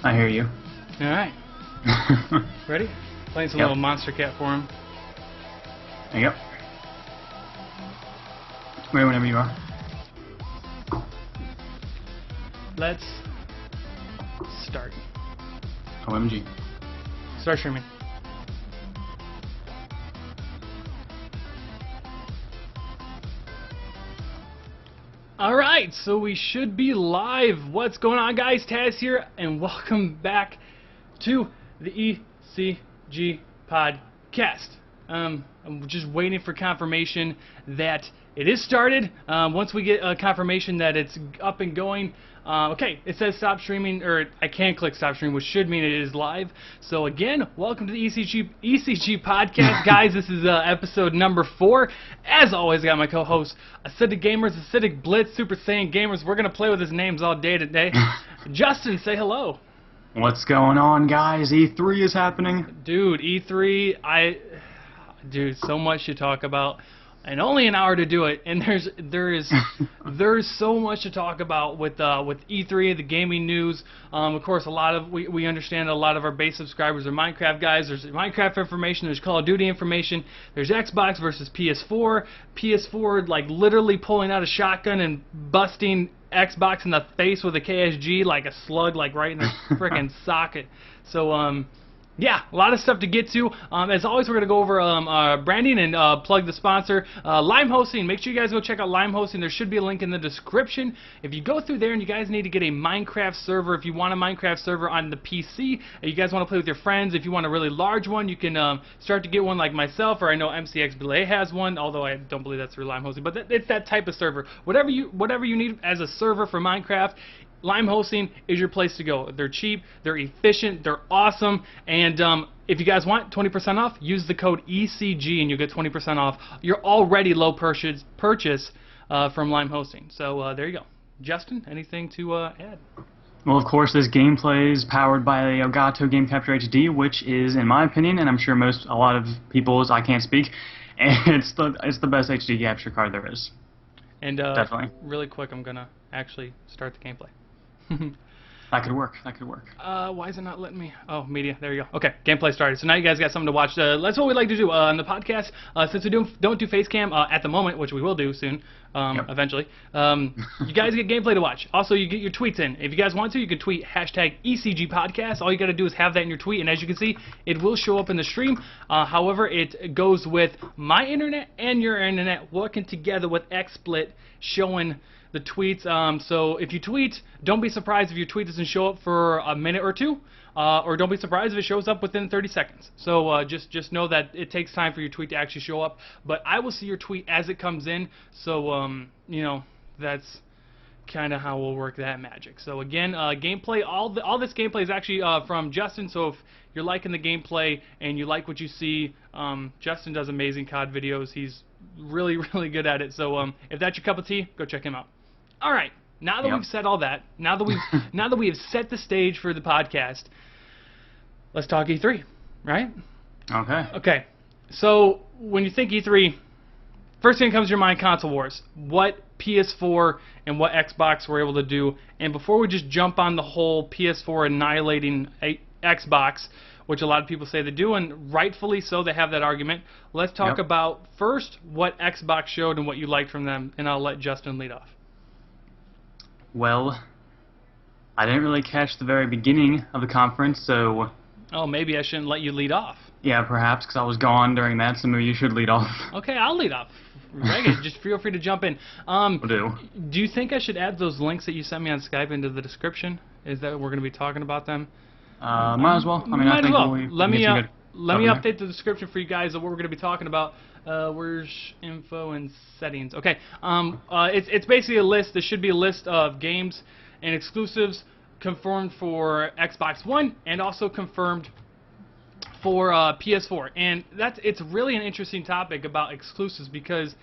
I hear you. Alright. Ready? Playing some Yep. little Monstercat for him. There you go. Ready whenever you are. Let's start. OMG. Start streaming. Alright, so we should be live. What's going on, guys? Taz here, and welcome back to the ECG podcast. I'm just waiting for confirmation that it is started. Once we get a confirmation that it's up and going, okay, it says stop streaming, or I can click stop stream, which should mean it is live. So again, welcome to the ECG podcast, guys. This is episode number 4. As always, I got my co-host, Acidic Gamers, Acidic Blitz, Super Saiyan Gamers. We're gonna play with his names all day today. Justin, say hello. What's going on, guys? E3 is happening. Dude, E3, dude, so much to talk about, and only an hour to do it. And there's so much to talk about with E3, the gaming news. Of course, we understand a lot of our base subscribers are Minecraft guys. There's Minecraft information. There's Call of Duty information. There's Xbox versus PS4. PS4 like literally pulling out a shotgun and busting Xbox in the face with a KSG like a slug, like right in the frickin' socket. So yeah, a lot of stuff to get to. As always, we're going to go over branding and plug the sponsor, Lime Hosting. Make sure you guys go check out Lime Hosting. There should be a link in the description. If you go through there and you guys need to get a Minecraft server, if you want a Minecraft server on the PC, and you guys want to play with your friends, if you want a really large one, you can start to get one like myself, or I know MCX Belay has one, although I don't believe that's through Lime Hosting, but it's that type of server. Whatever you need as a server for Minecraft, Lime Hosting is your place to go. They're cheap, they're efficient, they're awesome, and if you guys want 20% off, use the code ECG and you'll get 20% off your already low purchase from Lime Hosting. So there you go. Justin, anything to add? Well, of course, this gameplay is powered by the Elgato Game Capture HD, which is, in my opinion, and I'm sure a lot of people's, I can't speak, it's the best HD capture card there is. And definitely. Really quick, I'm gonna actually start the gameplay. That could work. That could work. Why is it not letting me? Oh, media. There you go. Okay, gameplay started. So now you guys got something to watch. That's what we like to do on the podcast. Since we don't do face cam at the moment, which we will do soon, eventually. You guys get gameplay to watch. Also, you get your tweets in. If you guys want to, you can tweet #ECG podcast. All you got to do is have that in your tweet, and as you can see, it will show up in the stream. However, it goes with my internet and your internet working together with XSplit, showing the tweets. So if you tweet, don't be surprised if your tweet doesn't show up for a minute or two, or don't be surprised if it shows up within 30 seconds. So just know that it takes time for your tweet to actually show up, but I will see your tweet as it comes in. So you know, that's kind of how we'll work that magic. So again, gameplay, all this gameplay is actually from Justin. So if you're liking the gameplay and you like what you see, Justin does amazing COD videos. He's really good at it. So if that's your cup of tea, go check him out. All right, now that we've said all that, now that we have set the stage for the podcast, let's talk E3, right? Okay. Okay. So when you think E3, first thing that comes to your mind, console wars. What PS4 and what Xbox were able to do. And before we just jump on the whole PS4 annihilating Xbox, which a lot of people say they do, and rightfully so, they have that argument, let's talk about first what Xbox showed and what you liked from them, and I'll let Justin lead off. Well, I didn't really catch the very beginning of the conference, so... Oh, maybe I shouldn't let you lead off. Yeah, perhaps, because I was gone during that, so maybe you should lead off. Okay, I'll lead off. Reagan, just feel free to jump in. Will do. Do you think I should add those links that you sent me on Skype into the description? Is that we're going to be talking about them? Might as well. I mean, might I think as well. we Let me there. update the description for you guys of what we're going to be talking about. Where's info and settings? Okay. It's basically a list. There should be a list of games and exclusives confirmed for Xbox One and also confirmed for PS4. And it's really an interesting topic about exclusives, because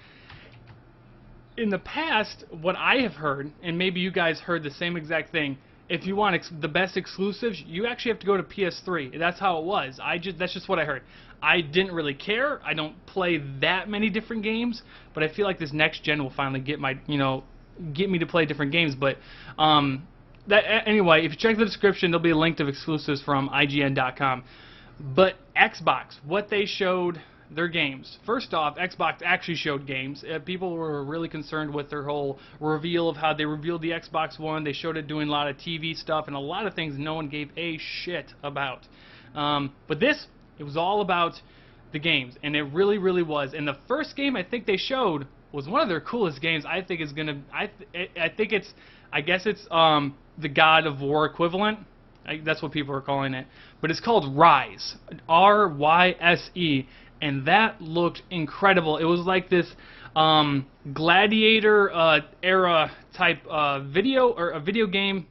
in the past, what I have heard, and maybe you guys heard the same exact thing, if you want the best exclusives, you actually have to go to PS3. That's how it was. That's just what I heard. I didn't really care. I don't play that many different games, but I feel like this next gen will finally get me to play different games. But Anyway, if you check the description, there'll be a link to exclusives from IGN.com. But Xbox, what they showed, their games. First off, Xbox actually showed games. People were really concerned with their whole reveal of how they revealed the Xbox One. They showed it doing a lot of TV stuff and a lot of things no one gave a shit about. But this, it was all about the games, and it really, really was. And the first game I think they showed was one of their coolest games. I think is gonna. I think it's. I guess it's the God of War equivalent. That's what people are calling it. But it's called Rise, Ryse, and that looked incredible. It was like this gladiator era type video or a video game,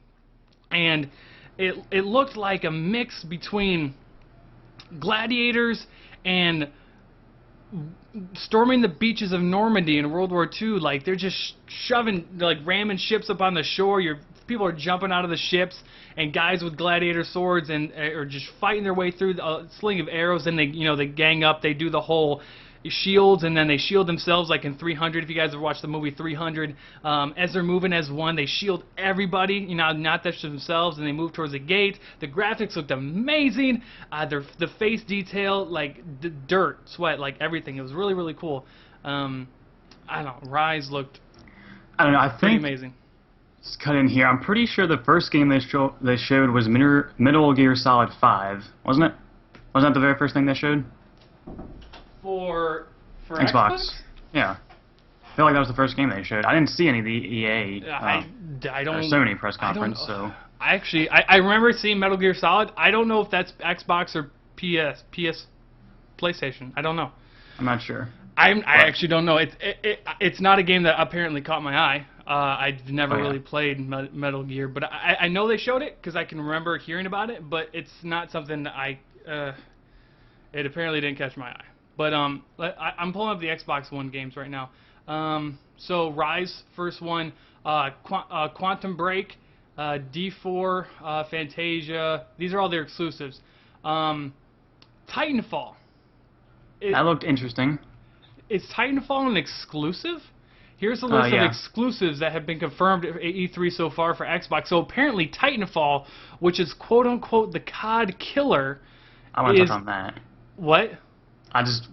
and it looked like a mix between gladiators and storming the beaches of Normandy in World War II. Like, they're just shoving, like, ramming ships up on the shore. People are jumping out of the ships, and guys with gladiator swords and are just fighting their way through the sling of arrows. And they gang up. They do the whole shields, and then they shield themselves, like in 300. If you guys have watched the movie 300, as they're moving as one, they shield everybody, not just themselves, and they move towards the gate. The graphics looked amazing. The face detail, like dirt, sweat, like everything. It was really, really cool. I don't know. Rise looked pretty amazing. Let's cut in here. I'm pretty sure the first game they showed was Metal Gear Solid 5, wasn't it? Wasn't that the very first thing they showed? For Xbox? Yeah. I feel like that was the first game they showed. I didn't see any of the EA I don't, or Sony press conference, so... I remember seeing Metal Gear Solid. I don't know if that's Xbox or PlayStation. I don't know. I'm not sure. I actually don't know. It's not a game that apparently caught my eye. I've never really played Metal Gear, but I know they showed it because I can remember hearing about it, but it's not something that it apparently didn't catch my eye. But I'm pulling up the Xbox One games right now. So Rise, first one, Quantum Break, D4, Fantasia. These are all their exclusives. Titanfall. That looked interesting. Is Titanfall an exclusive? Here's a list of exclusives that have been confirmed at E3 so far for Xbox. So apparently Titanfall, which is quote-unquote the COD killer, I want to touch on that. What?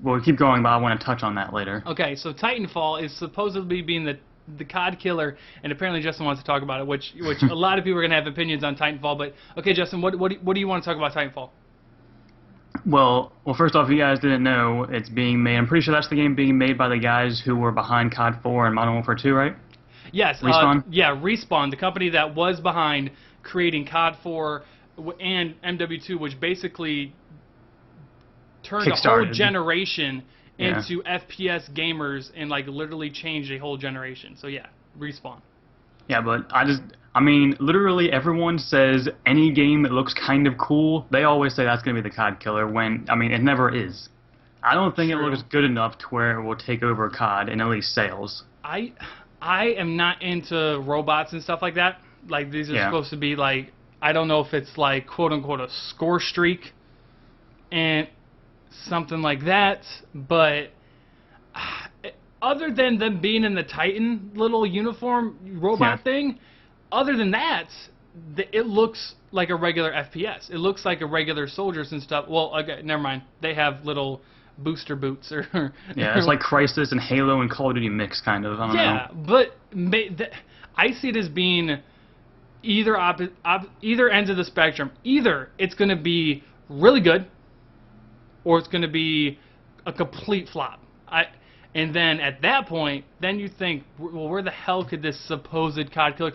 We'll keep going, but I want to touch on that later. Okay, so Titanfall is supposedly being the COD killer, and apparently Justin wants to talk about it, which a lot of people are going to have opinions on Titanfall. But okay, Justin, what do you want to talk about Titanfall? Well, first off, if you guys didn't know, it's being made. I'm pretty sure that's the game being made by the guys who were behind COD 4 and Modern Warfare 2, right? Yes. Respawn? Respawn, the company that was behind creating COD 4 and MW2, which basically turned a whole generation into FPS gamers and like literally changed a whole generation. So yeah, Respawn. Yeah, but I mean, literally everyone says any game that looks kind of cool, they always say that's going to be the COD killer when, I mean, it never is. I don't think it looks good enough to where it will take over COD in at least sales. I am not into robots and stuff like that. Like, these are supposed to be like, I don't know if it's like, quote-unquote, a score streak and something like that, but other than them being in the Titan little uniform robot thing, other than that, it looks like a regular FPS. It looks like a regular soldiers and stuff. Well, okay, never mind. They have little booster boots or it's like Crysis and Halo and Call of Duty mix, kind of. I don't know. But I see it as being either ends of the spectrum. Either it's going to be really good, or it's going to be a complete flop. And then at that point, then you think, well, where the hell could this supposed COD killer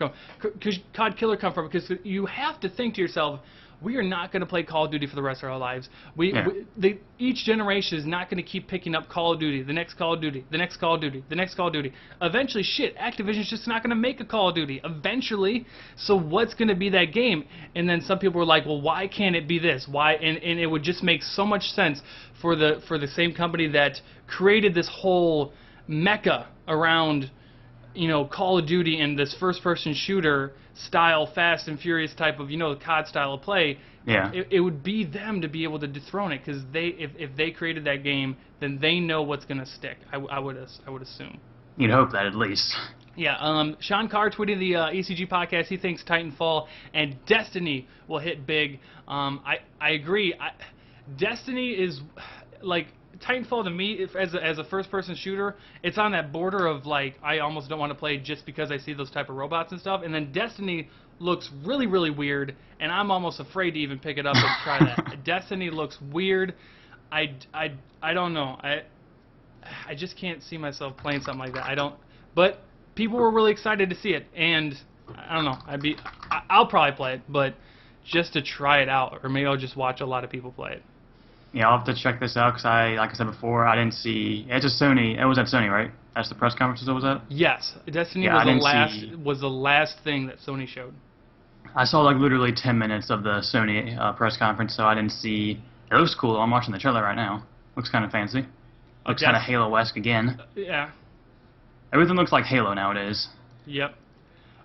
come from? Because you have to think to yourself, we are not going to play Call of Duty for the rest of our lives. Each generation is not going to keep picking up Call of Duty, the next Call of Duty, the next Call of Duty, the next Call of Duty. Eventually, Activision's just not going to make a Call of Duty. Eventually, so what's going to be that game? And then some people were like, well, why can't it be this? Why? And it would just make so much sense for the same company that created this whole mecca around, Call of Duty and this first-person shooter style, Fast and Furious type of, COD style of play. Yeah. It would be them to be able to dethrone it, because if they created that game, then they know what's going to stick. I would assume. You'd hope that, at least. Yeah, Sean Carr tweeted the ECG podcast. He thinks Titanfall and Destiny will hit big. I agree. Destiny is like Titanfall to me, as a first-person shooter, it's on that border of like I almost don't want to play just because I see those type of robots and stuff. And then Destiny looks really, really weird, and I'm almost afraid to even pick it up and try that. Destiny looks weird. I don't know. I just can't see myself playing something like that. I don't. But people were really excited to see it, and I don't know. I'll probably play it, but just to try it out, or maybe I'll just watch a lot of people play it. Yeah, I'll have to check this out because like I said before, I didn't see. It's a Sony. It was at Sony, right? That's the press conference it was at. Yes, Destiny Yeah, was the last thing that Sony showed. I saw like literally 10 minutes of the Sony press conference, so I didn't see. It looks cool. I'm watching the trailer right now. Looks kind of fancy. Looks kind of Halo-esque again. Yeah. Everything looks like Halo nowadays. Yep.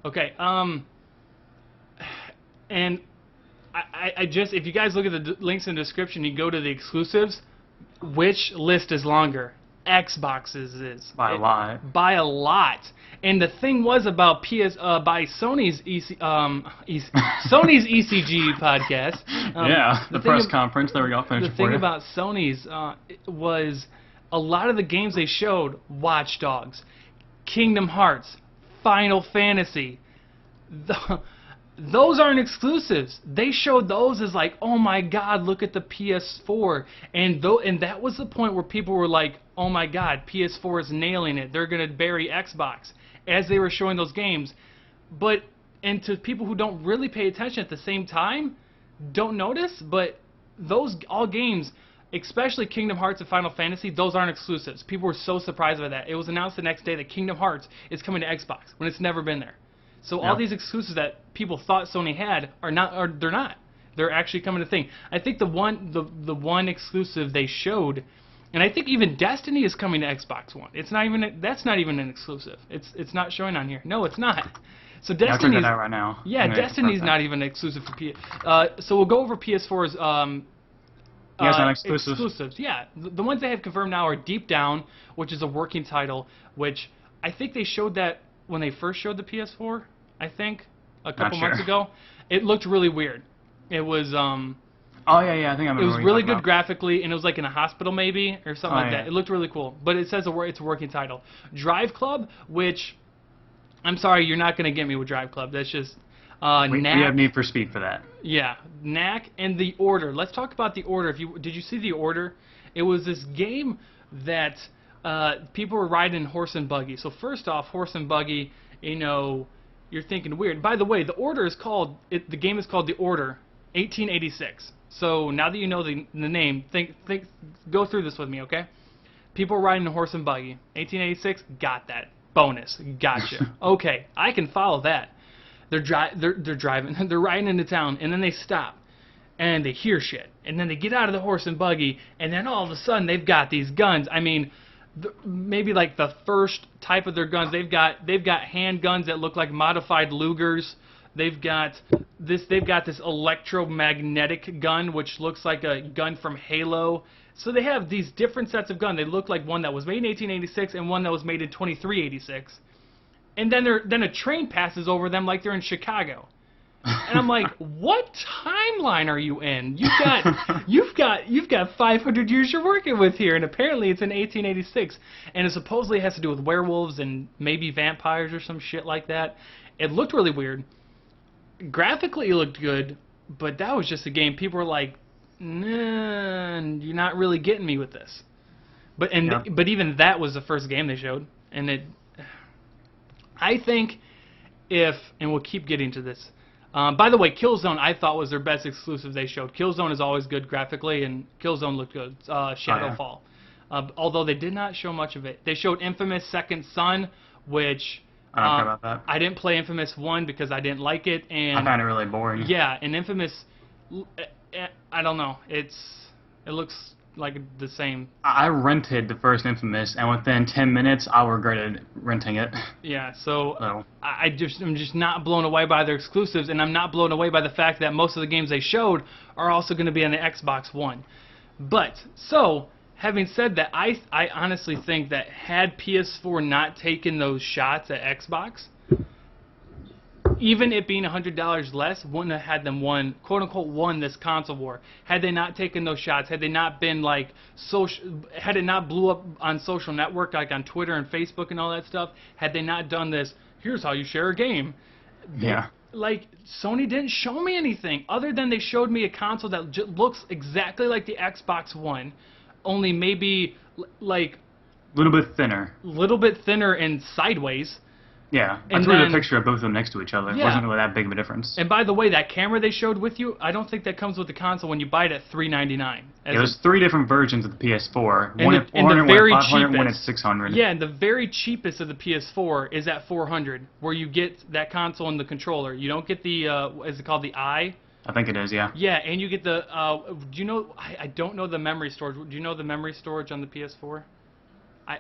Okay. And I just, if you guys look at the links in the description, you go to the exclusives. Which list is longer? Xbox's is. By a lot. By a lot. And the thing was about by Sony's Sony's ECG podcast. Yeah, the press conference. There we go. The thing about Sony's was a lot of the games they showed, Watch Dogs, Kingdom Hearts, Final Fantasy, those aren't exclusives. They showed those as like, oh my god, look at the PS4. And that was the point where people were like, oh my god, PS4 is nailing it. They're going to bury Xbox as they were showing those games. And to people who don't really pay attention at the same time, don't notice, but those all games, especially Kingdom Hearts and Final Fantasy, those aren't exclusives. People were so surprised by that. It was announced the next day that Kingdom Hearts is coming to Xbox when it's never been there. So all these exclusives that people thought Sony had they're not. They're actually coming to thing. I think the one exclusive they showed, and I think even Destiny is coming to Xbox One. That's not even an exclusive. It's not showing on here. No, it's not. So Destiny's, I'll check that out right now. Yeah, Destiny's not even exclusive for PS. So we'll go over PS4's exclusives. Yeah, the ones they have confirmed now are Deep Down, which is a working title, which I think they showed that when they first showed the PS4. I think a couple months ago. It looked really weird. It was oh yeah, I think I remember. It was really good graphically, and it was like in a hospital maybe or something like that. It looked really cool, but it says it's a working title. Drive Club, which I'm sorry, you're not going to get me with Drive Club. That's just we have Need for Speed for that. Yeah, Knack and The Order. Let's talk about The Order. Did you see The Order? It was this game that people were riding horse and buggy. So first off, horse and buggy, you're thinking weird. By the way, The Order is called, the game is called The Order 1886. So now that you know the name, go through this with me, okay? People riding a horse and buggy. 1886, got that. Bonus, gotcha. Okay, I can follow that. They're driving, they're riding into town, and then they stop, and they hear shit, and then they get out of the horse and buggy, and then all of a sudden they've got these guns. I mean, maybe like the first type of their guns. They've got handguns that look like modified Lugers. They've got this electromagnetic gun, which looks like a gun from Halo. So they have these different sets of guns. They look like one that was made in 1886 and one that was made in 2386. And then a train passes over them like they're in Chicago. And I'm like, what timeline are you in? You've got 500 years you're working with here, and apparently it's in 1886, and it supposedly has to do with werewolves and maybe vampires or some shit like that. It looked really weird. Graphically, it looked good, but that was just a game. People were like, nah, you're not really getting me with this. But even that was the first game they showed, and I think and we'll keep getting to this. By the way, Killzone I thought was their best exclusive they showed. Killzone is always good graphically, and Killzone looked good. Shadowfall. Although they did not show much of it. They showed Infamous Second Son, which I don't care about that. I didn't play Infamous 1 because I didn't like it. And I found it really boring. Yeah, and Infamous, I don't know. It looks like the same. I rented the first Infamous, and within 10 minutes, I regretted renting it. Yeah, so I'm just not blown away by their exclusives, and I'm not blown away by the fact that most of the games they showed are also going to be on the Xbox One. But, so, having said that, I honestly think that had PS4 not taken those shots at Xbox, even it being $100 less, wouldn't have had them won, quote unquote, won this console war. Had they not taken those shots, had they not been like had it not blew up on social network like on Twitter and Facebook and all that stuff, had they not done this, here's how you share a game. Yeah. Like, Sony didn't show me anything other than they showed me a console that looks exactly like the Xbox One, only maybe like a little bit thinner and sideways. Yeah, I threw a picture of both of them next to each other. It wasn't really that big of a difference. And by the way, that camera they showed with you, I don't think that comes with the console when you buy it at $399. There's 3 different versions of the PS4. And One at 400, one at 500, one at 600. Yeah, and the very cheapest of the PS4 is at $400, where you get that console and the controller. You don't get the, is it called the Eye? I think it is, yeah. Yeah, and you get the, do you know, I don't know the memory storage. Do you know the memory storage on the PS4? I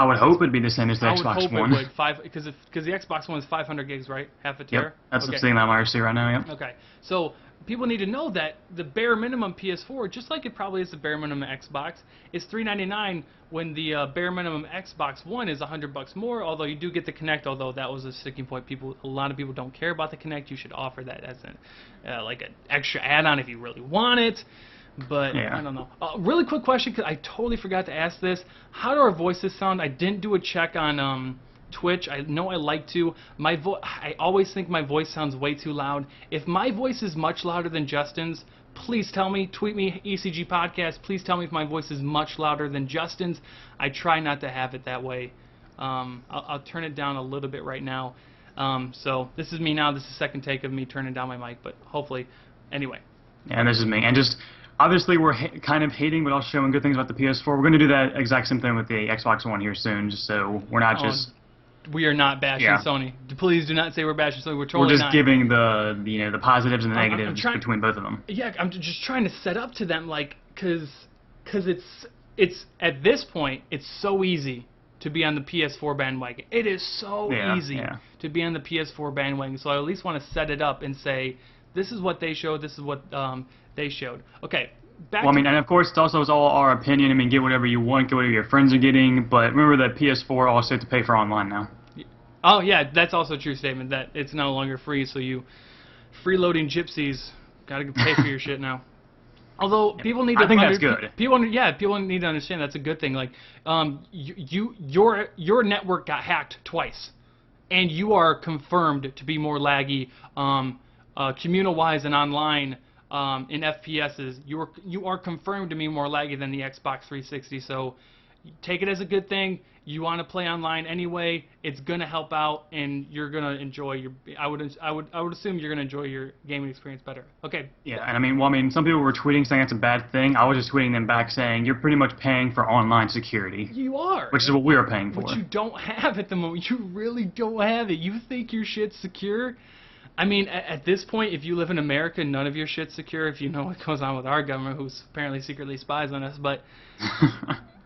would hope it'd be the same as the Xbox One. I would hope it would, because the Xbox One is 500 gigs, right? Half a tera? Yep, that's the thing that I'm IRC right now, yep. Okay, so people need to know that the bare minimum PS4, just like it probably is the bare minimum Xbox, is $399 when the bare minimum Xbox One is $100 more, although you do get the Kinect, although that was a sticking point. A lot of people don't care about the Kinect. You should offer that as like an extra add-on if you really want it. But yeah. I don't know. Really quick question, because I totally forgot to ask this. How do our voices sound? I didn't do a check on Twitch. I know I like to. I always think my voice sounds way too loud. If my voice is much louder than Justin's, please tell me. Tweet me, ECG Podcast. Please tell me if my voice is much louder than Justin's. I try not to have it that way. I'll turn it down a little bit right now. So this is me now. This is the second take of me turning down my mic, but hopefully, anyway. Yeah, and this is me. And just... obviously, we're kind of hating, but also showing good things about the PS4. We're going to do that exact same thing with the Xbox One here soon, just so we're not just... We are not bashing Sony. Please do not say we're bashing Sony. We're totally not. We're just giving the positives and the negatives between both of them. Yeah, I'm just trying to set up to them, like, because it's at this point, it's so easy to be on the PS4 bandwagon. It is so easy to be on the PS4 bandwagon, so I at least want to set it up and say, this is what they showed, this is what... they showed. Okay, back and of course, it's all our opinion. I mean, get whatever you want, get whatever your friends are getting, but remember that PS4 also has to pay for online now. Oh, yeah, that's also a true statement, that it's no longer free, so you freeloading gypsies gotta pay for your shit now. Although, people need to... I think that's good. People need to understand that's a good thing. Like, your network got hacked twice, and you are confirmed to be more laggy, communal-wise and online, in FPSs, you are confirmed to be more laggy than the Xbox 360. So take it as a good thing. You want to play online anyway. It's gonna help out, and you're gonna enjoy your. I would assume you're gonna enjoy your gaming experience better. Okay. Yeah, and I mean, some people were tweeting saying it's a bad thing. I was just tweeting them back saying you're pretty much paying for online security. You are. Which is what we are paying for. Which you don't have at the moment. You really don't have it. You think your shit's secure? I mean, at this point, if you live in America, none of your shit's secure. If you know what goes on with our government, who's apparently secretly spies on us. But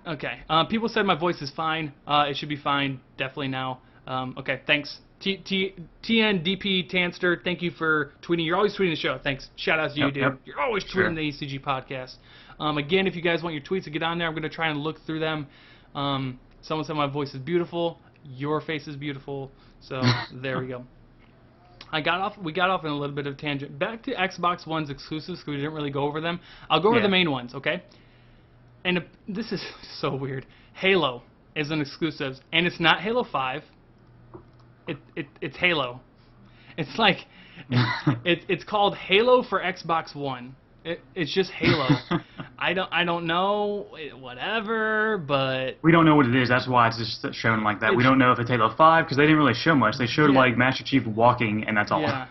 okay, people said my voice is fine. It should be fine, definitely now. Okay, thanks. TNDP Tanster, thank you for tweeting. You're always tweeting the show. Thanks. Shout out to you, dude. Yep. You're always tweeting the ECG podcast. Again, if you guys want your tweets to get on there, I'm going to try and look through them. Someone said my voice is beautiful. Your face is beautiful. So there we go. We got off in a little bit of a tangent. Back to Xbox One's exclusives, because we didn't really go over them. I'll go over the main ones, okay? And this is so weird. Halo is an exclusive, and it's not Halo 5. It's Halo. It's like it's called Halo for Xbox One. It's just Halo. I don't know, whatever, but... We don't know what it is, that's why it's just shown like that. We don't know if it's Halo 5, because they didn't really show much. They showed, like, Master Chief walking, and that's all. Yeah.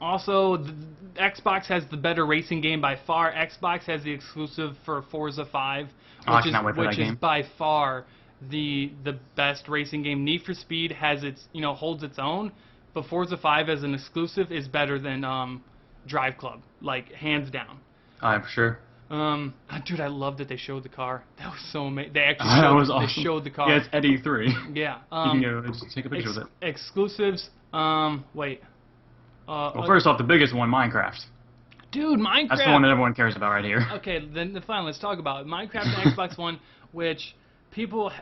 Also, the Xbox has the better racing game by far. Xbox has the exclusive for Forza 5, which is by far the best racing game. Need for Speed has holds its own, but Forza 5 as an exclusive is better than Drive Club, like, hands down. For sure. Dude, I love that they showed the car. That was so amazing. They actually showed the car. Yeah, it's Eddie 3. Yeah. You can go just take a picture of it. Exclusives. Wait. Well, first off, the biggest one, Minecraft. Dude, Minecraft. That's the one that everyone cares about right here. Okay, then fine. Let's talk about it. Minecraft and Xbox One, which people.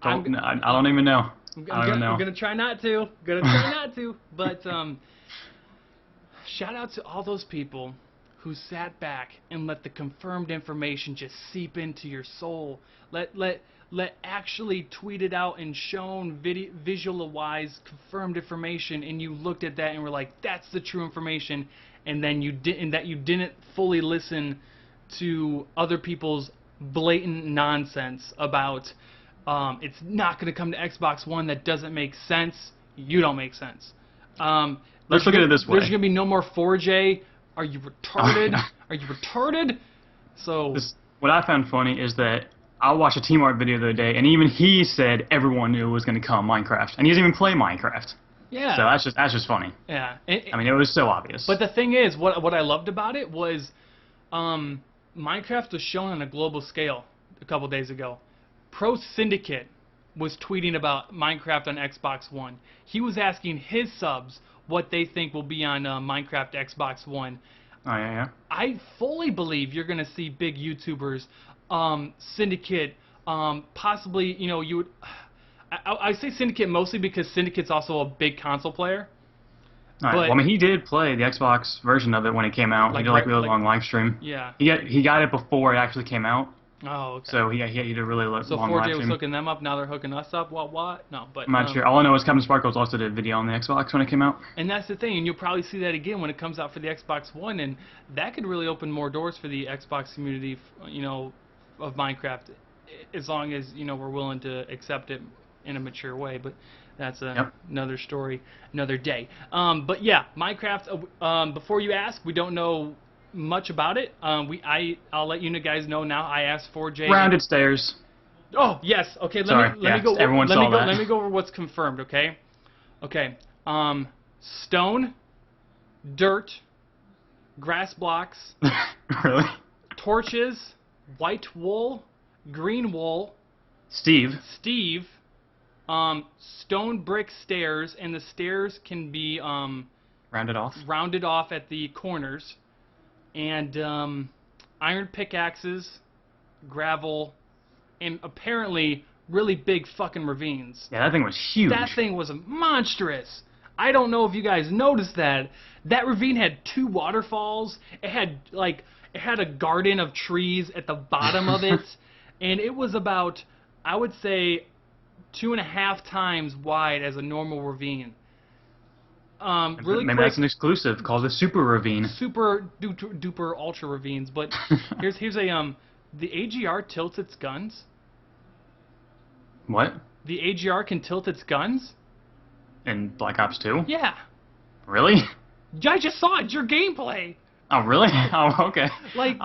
I don't even know. I'm gonna try not to. But shout out to all those people who sat back and let the confirmed information just seep into your soul. Let actually tweeted out and shown visual-wise confirmed information, and you looked at that and were like, that's the true information, and then you didn't fully listen to other people's blatant nonsense about it's not going to come to Xbox One. That doesn't make sense. You don't make sense. Let's look at it this way. There's going to be no more 4J. Are you retarded? Are you retarded? So what I found funny is that I watched a Team Art video the other day, and even he said everyone knew it was going to come Minecraft, and he doesn't even play Minecraft. Yeah. So that's just funny. Yeah. I mean, it was so obvious. But the thing is, what I loved about it was, Minecraft was shown on a global scale a couple days ago. Pro Syndicate was tweeting about Minecraft on Xbox One. He was asking his subs what they think will be on Minecraft Xbox One. Oh yeah. I fully believe you're going to see big YouTubers. Syndicate, possibly, you would. I say Syndicate mostly because Syndicate's also a big console player. All right. Well, I mean, he did play the Xbox version of it when it came out. He did a really long live stream. Yeah. He got it before it actually came out. Oh, okay. So he did a really long live stream. So 4J was hooking them up. Now they're hooking us up. What? No, but I'm not sure. All I know is Captain Sparkles also did a video on the Xbox when it came out. And that's the thing, and you'll probably see that again when it comes out for the Xbox One, and that could really open more doors for the Xbox community, of Minecraft, as long as we're willing to accept it in a mature way. But that's another story, another day. But yeah, Minecraft. Before you ask, we don't know much about it. I'll let you guys know now. I asked 4J. Rounded stairs. Oh yes. Okay. Let me go. Let me go over what's confirmed. Okay. Okay. Stone, dirt, grass blocks. Really? Torches, white wool, green wool. Steve. Stone brick stairs, and the stairs can be rounded off at the corners. And iron pickaxes, gravel, and apparently really big fucking ravines. Yeah, that thing was huge. That thing was monstrous. I don't know if you guys noticed that. That ravine had 2 waterfalls. It had a garden of trees at the bottom of it, and it was about, I would say, 2.5 times wide as a normal ravine. Really maybe quick, that's an exclusive called the Super Ravine. Super duper ultra ravines. But here's the AGR tilts its guns. What? The AGR can tilt its guns. In Black Ops 2? Yeah. Really? I just saw it. It's your gameplay. Oh really? Oh okay. Like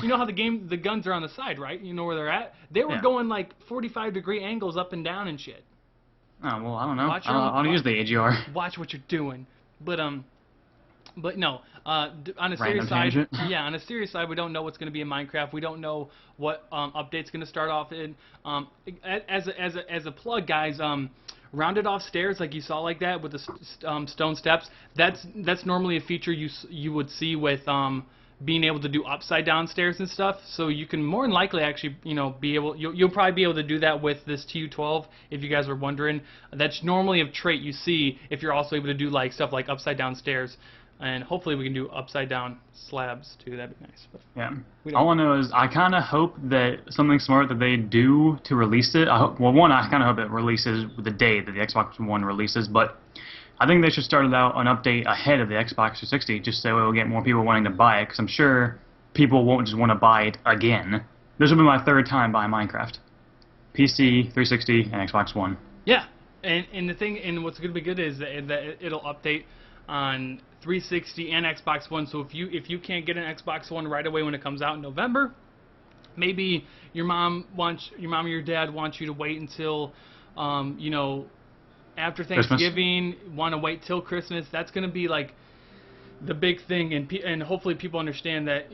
you know how the guns are on the side, right? You know where they're at. They were going like 45-degree angles up and down and shit. Oh, well, I don't know. I don't use the AGR. Watch what you're doing. But no. On a Random serious side, tangent. yeah, on a serious side, we don't know what's going to be in Minecraft. We don't know what update's going to start off in. As a plug, guys, rounded off stairs like you saw like that with the stone steps. That's normally a feature you would see with being able to do upside down stairs and stuff. So you can more than likely actually be able you'll probably be able to do that with this TU12 if you guys were wondering. That's normally a trait you see if you're also able to do like stuff like upside down stairs, and hopefully we can do upside down slabs too. That'd be nice. But yeah. All I know is I kind of hope that something smart that they do to release it. I kind of hope it releases the day that the Xbox One releases, but I think they should start out an update ahead of the Xbox 360 just so it will get more people wanting to buy it, because I'm sure people won't just want to buy it again. This will be my 3rd time buying Minecraft. PC, 360, and Xbox One. Yeah, and the thing, and what's going to be good is that it'll update on 360 and Xbox One, so if you can't get an Xbox One right away when it comes out in November, maybe your mom or your dad wants you to wait until, after Thanksgiving, want to wait till Christmas. That's going to be like the big thing, and hopefully people understand that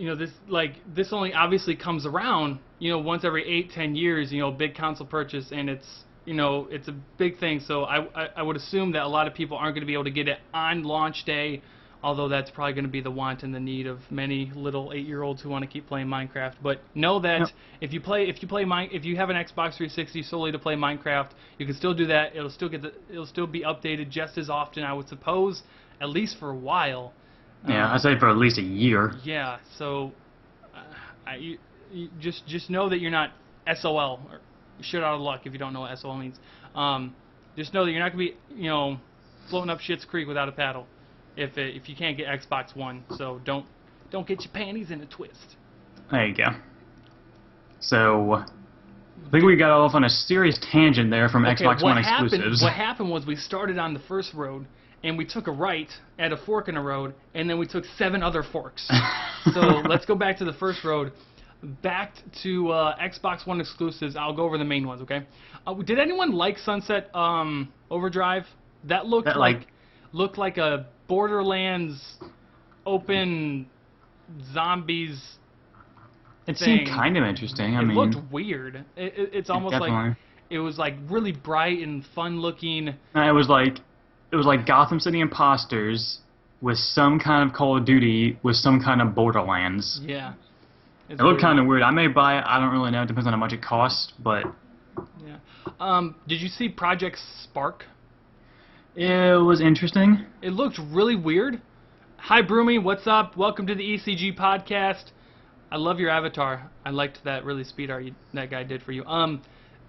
this only obviously comes around once every 8-10 years, big console purchase, and it's a big thing. So I would assume that a lot of people aren't going to be able to get it on launch day although that's probably going to be the want and the need of many little 8-year-olds who want to keep playing Minecraft. But know that Yep. if you have an Xbox 360 solely to play Minecraft, you can still do that. It'll still be updated just as often, I would suppose, at least for a while. Yeah, I'd say for at least a year. Yeah, so you just know that you're not SOL, or shit out of luck if you don't know what SOL means. Just know that you're not going to be, floating up shit's creek without a paddle if you can't get Xbox One. So don't get your panties in a twist. There you go. So, I think we got off on a serious tangent there from Xbox One exclusives. What happened was we started on the first road, and we took a right at a fork in the road, and then we took 7 other forks. So let's go back to the first road. Back to Xbox One exclusives. I'll go over the main ones, okay? Did anyone like Sunset Overdrive? That looked like a Borderlands open zombies. It thing. seemed kind of interesting. I It mean, looked weird. It's almost definitely. like it was like really bright and fun looking. It was like Gotham City Imposters with some kind of Call of Duty with some kind of Borderlands. Yeah. It looked kind of weird. I may buy it. I don't really know. It depends on how much it costs, but yeah. Did you see Project Spark? it was interesting. It looked really weird. Hi, Broomy. What's up? Welcome to the ECG podcast. I love your avatar. I liked that really speed art that guy did for you.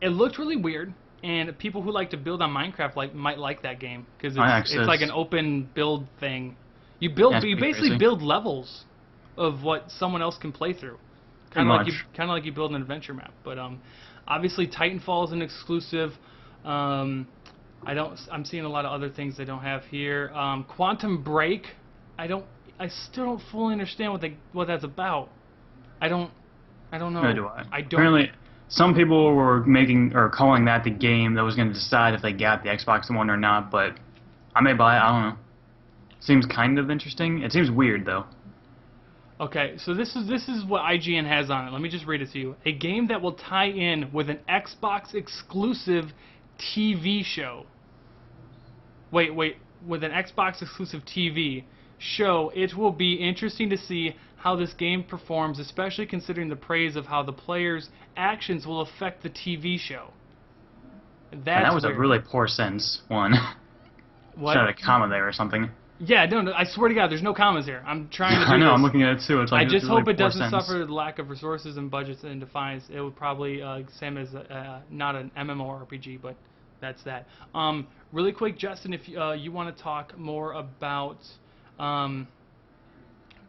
It looked really weird, and people who like to build on Minecraft might like that game because it's like an open build thing. You basically crazy. build levels of what someone else can play through. Kind of like you build an adventure map. But obviously Titanfall is an exclusive. I'm seeing a lot of other things they don't have here. Quantum Break. I still don't fully understand what that's about. I don't know. Neither do I. I don't. Apparently, some people were calling that the game that was going to decide if they got the Xbox One or not. But I may buy it. I don't know. Seems kind of interesting. It seems weird though. Okay, so this is what IGN has on it. Let me just read it to you. A game that will tie in with an Xbox exclusive TV show. Wait, with an Xbox exclusive TV show, it will be interesting to see how this game performs, especially considering the praise of how the player's actions will affect the TV show. That was weird. A really poor sentence one. What? Should have a comma there or something. Yeah, no, I swear to God, there's no commas here. I'm trying to do I know, this. I'm looking at it too. It's like I just really hope it doesn't sentence. suffer the lack of resources and budgets and defines. It would probably, same as not an MMORPG, but that's that. Really quick, Justin, if you want to talk more about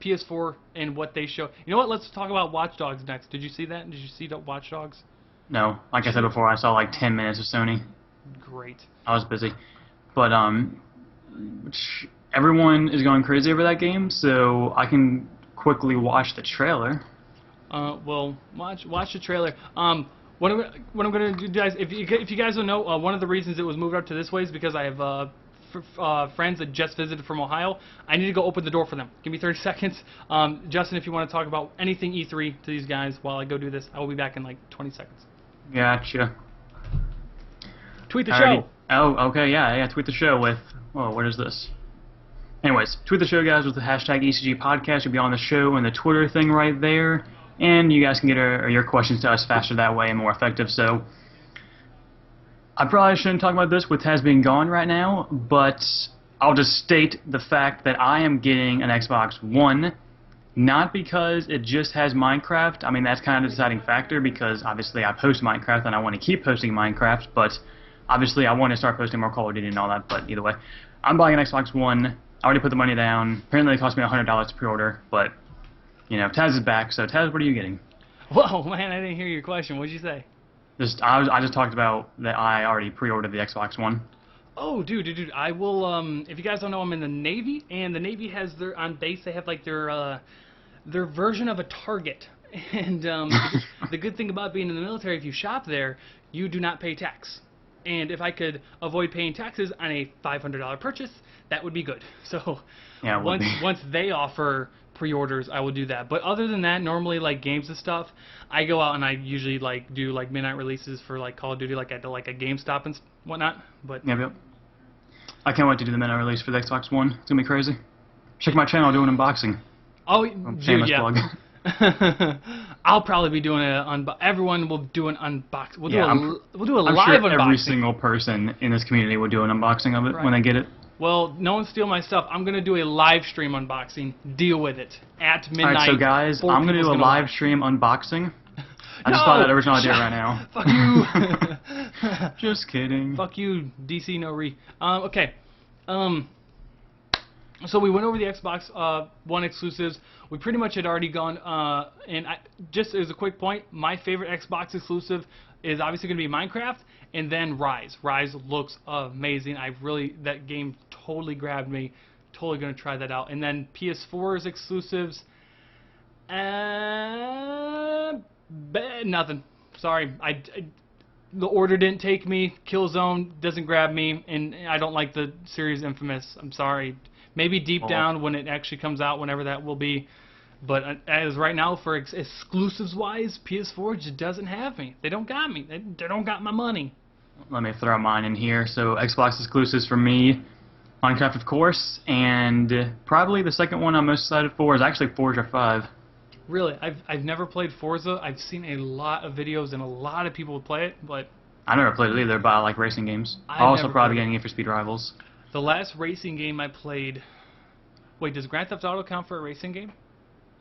PS4 and what they show. You know what? Let's talk about Watch Dogs next. Did you see that? Did you see the Watch Dogs? No, like I said before, I saw like 10 minutes of Sony. Great. I was busy, but everyone is going crazy over that game, so I can quickly watch the trailer. Well, watch the trailer. What I'm going to do, guys, if you guys don't know, one of the reasons it was moved up to this way is because I have friends that just visited from Ohio. I need to go open the door for them. Give me 30 seconds. Justin, if you want to talk about anything E3 to these guys while I go do this, I will be back in like 20 seconds. Gotcha. Tweet the show. Oh, okay, yeah, tweet the show with, what is this? Anyways, tweet the show, guys, with the hashtag ECG podcast. You'll be on the show and the Twitter thing right there. And you guys can get your questions to us faster that way and more effective. So, I probably shouldn't talk about this with Taz being gone right now, but I'll just state the fact that I am getting an Xbox One, not because it just has Minecraft. I mean, that's kind of the deciding factor because obviously I post Minecraft and I want to keep posting Minecraft, but obviously I want to start posting more Call of Duty and all that, but either way. I'm buying an Xbox One. I already put the money down. Apparently it cost me $100 to pre-order, but, Taz is back. So, Taz, what are you getting? Whoa, man, I didn't hear your question. What did you say? I just talked about that I already pre-ordered the Xbox One. Oh, dude, I will, if you guys don't know, I'm in the Navy, and the Navy has on base, they have, like, their version of a Target. And the good thing about being in the military, if you shop there, you do not pay tax. And if I could avoid paying taxes on a $500 purchase, that would be good. So yeah, once they offer pre-orders, I will do that. But other than that, normally like games and stuff, I go out and I usually like do like midnight releases for like Call of Duty, like at like a GameStop and whatnot. But yep. I can't wait to do the midnight release for the Xbox One. It's gonna be crazy. Check my channel, doing unboxing. Oh, dude, Shameless yeah. plug. I'll probably be doing everyone will do an unbox. We'll do a I'm live sure unboxing. every single person in this community will do an unboxing of it when they get it. Well, no one steal my stuff. I'm gonna do a live stream unboxing. Deal with it at midnight. Alright, so guys, I'm gonna do a live stream unboxing. I just thought that original idea right now. Fuck you. Just kidding. Fuck you, DC no re. Okay. So we went over the Xbox One exclusives. We pretty much had already gone. And just as a quick point, my favorite Xbox exclusive is obviously going to be Minecraft, and then Rise. Rise looks amazing. That game totally grabbed me. Totally going to try that out. And then PS4's exclusives. Nothing. Sorry. The Order didn't take me. Killzone doesn't grab me, and I don't like the series Infamous. I'm sorry. Maybe deep down when it actually comes out, whenever that will be. But as right now, for exclusives-wise, PS4 just doesn't have me. They don't got me. They don't got my money. Let me throw mine in here. So Xbox exclusives for me, Minecraft of course, and probably the second one I'm most excited for is actually Forza 5. Really, I've never played Forza. I've seen a lot of videos and a lot of people play it, but I never played it either, but I like racing games. I'll also probably get Need for Speed Rivals. The last racing game I played. Wait, does Grand Theft Auto count for a racing game?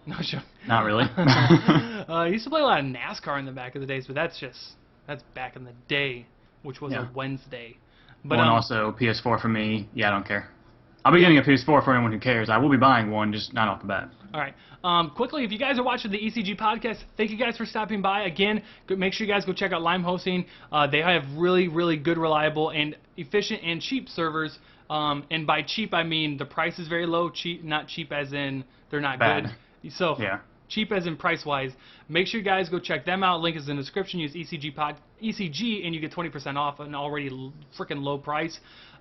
No, sure. Not really. I used to play a lot of NASCAR in the back of the days, but that's back in the day, which was a Wednesday. But and also PS4 for me. Yeah, I don't care. I'll be getting a PS4 for anyone who cares. I will be buying one, just not off the bat. All right. Quickly, if you guys are watching the ECG podcast, thank you guys for stopping by. Again, make sure you guys go check out Lime Hosting. They have really, really good, reliable, and efficient and cheap servers. And by cheap, I mean the price is very low. Cheap, not cheap as in they're not good. So cheap as in price-wise. Make sure you guys go check them out. Link is in the description. Use ECG, and you get 20% off an already freaking low price.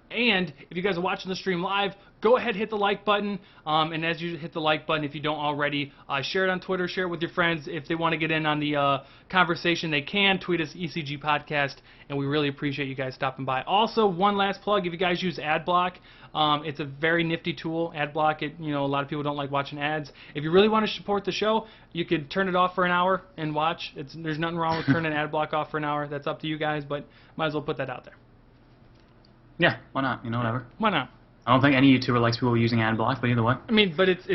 And if you guys are watching the stream live, go ahead, hit the like button. And as you hit the like button, if you don't already, share it on Twitter, share it with your friends. If they want to get in on the conversation, they can. Tweet us ECG Podcast, and we really appreciate you guys stopping by. Also, one last plug, if you guys use AdBlock, it's a very nifty tool. AdBlock, a lot of people don't like watching ads. If you really want to support the show, you could turn it off for an hour and watch. There's nothing wrong with turning AdBlock off for an hour. That's up to you guys, but might as well put that out there. Yeah, why not? Whatever. Why not? I don't think any YouTuber likes people using ad block, but either way. I mean, but it's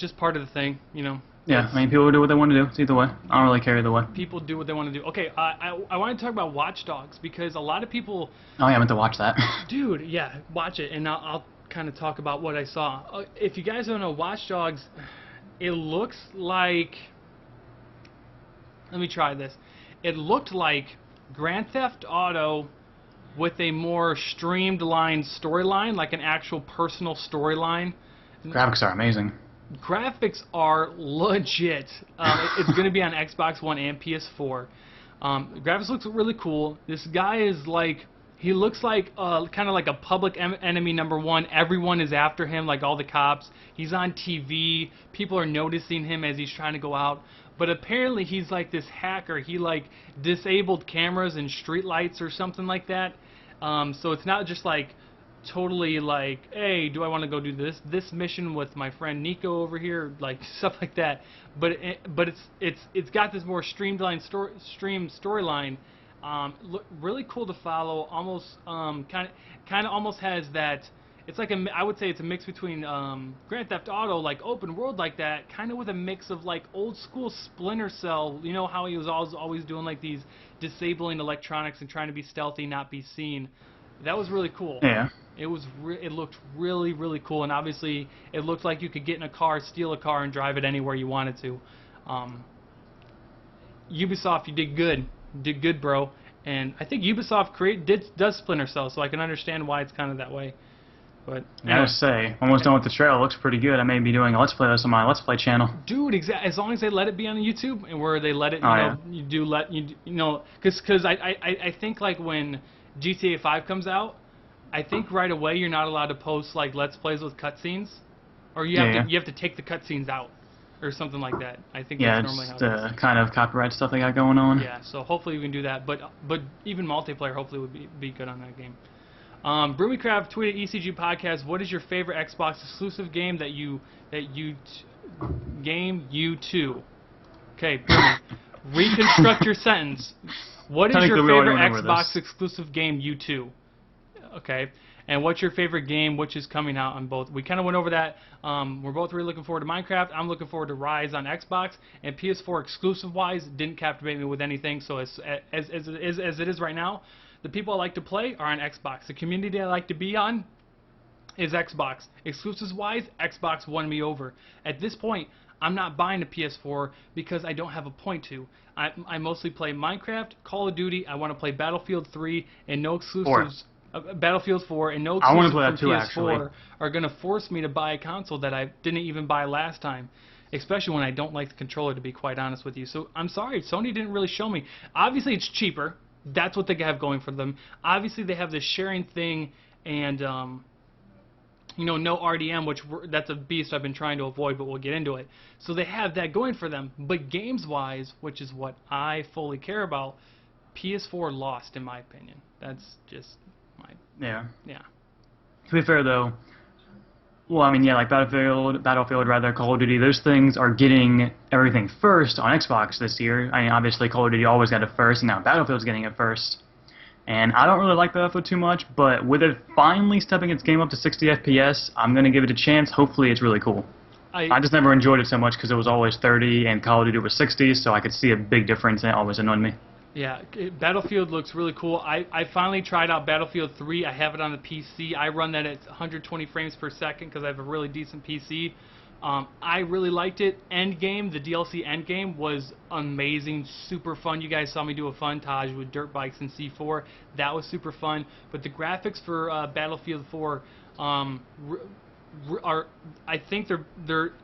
just part of the thing, Yeah, I mean, people do what they want to do. It's either way. I don't really care either way. People do what they want to do. Okay, I want to talk about Watch Dogs because a lot of people. Oh yeah, I meant to watch that. Dude, yeah, watch it, and I'll kind of talk about what I saw. If you guys don't know, Watch Dogs, it looks like. Let me try this. It looked like Grand Theft Auto with a more streamlined storyline, like an actual personal storyline. Graphics are amazing. Graphics are legit. It's going to be on Xbox One and PS4. Graphics looks really cool. This guy is like, he looks like kind of like a public enemy #1. Everyone is after him, like all the cops. He's on TV. People are noticing him as he's trying to go out. But apparently he's like this hacker. He like disabled cameras and street lights or something like that. So it's not just like totally like, hey, do I want to go do this mission with my friend Nico over here, like stuff like that. But it's got this more streamlined storyline. Really cool to follow. Almost kind of almost has that. It's like I would say it's a mix between Grand Theft Auto, like open world like that, kind of with a mix of like old school Splinter Cell. You know how he was always doing like these disabling electronics and trying to be stealthy, not be seen. That was really cool. Yeah. It looked really, really cool, and obviously it looked like you could get in a car, steal a car, and drive it anywhere you wanted to. Ubisoft, you did good, bro. And I think Ubisoft does Splinter Cell, so I can understand why it's kind of that way. But anyway. I gotta say, almost done with the trailer. It looks pretty good. I may be doing a Let's Play this on my Let's Play channel. Dude, as long as they let it be on YouTube and where they let it, because I think like when GTA 5 comes out, I think right away you're not allowed to post like Let's Plays with cutscenes, or you have to take the cutscenes out or something like that. I think that's normally how it is. Kind of copyright stuff they got going on. Yeah, so hopefully we can do that. But even multiplayer hopefully would be good on that game. Broomycraft tweeted ECG podcast. What is your favorite Xbox exclusive game you too? Okay, reconstruct your sentence. What is your favorite Xbox exclusive game you too? Okay. And what's your favorite game, which is coming out on both? We kind of went over that. We're both really looking forward to Minecraft. I'm looking forward to Rise on Xbox. And PS4 exclusive-wise didn't captivate me with anything. So as it is right now, the people I like to play are on Xbox. The community I like to be on is Xbox. Exclusives-wise, Xbox won me over. At this point, I'm not buying a PS4 because I don't have a point to. I mostly play Minecraft, Call of Duty. I want to play Battlefield 3 and no exclusives. Battlefield 4 and no exclusives from PS4 are going to force me to buy a console that I didn't even buy last time, especially when I don't like the controller, to be quite honest with you. So I'm sorry, Sony didn't really show me. Obviously, it's cheaper. That's what they have going for them. Obviously, they have this sharing thing and no RDM, which that's a beast I've been trying to avoid, but we'll get into it. So they have that going for them. But games-wise, which is what I fully care about, PS4 lost, in my opinion. That's just... Yeah. Yeah. To be fair, though, well, I mean, yeah, like Battlefield, Call of Duty, those things are getting everything first on Xbox this year. I mean, obviously, Call of Duty always got it first, and now Battlefield's getting it first. And I don't really like Battlefield too much, but with it finally stepping its game up to 60 FPS, I'm going to give it a chance. Hopefully, it's really cool. I just never enjoyed it so much because it was always 30, and Call of Duty was 60, so I could see a big difference, and it always annoyed me. Yeah, Battlefield looks really cool. I finally tried out Battlefield 3. I have it on the PC. I run that at 120 frames per second because I have a really decent PC. I really liked it. Endgame, the DLC Endgame, was amazing, super fun. You guys saw me do a funtage with dirt bikes and C4. That was super fun. But the graphics for Battlefield 4 are, I think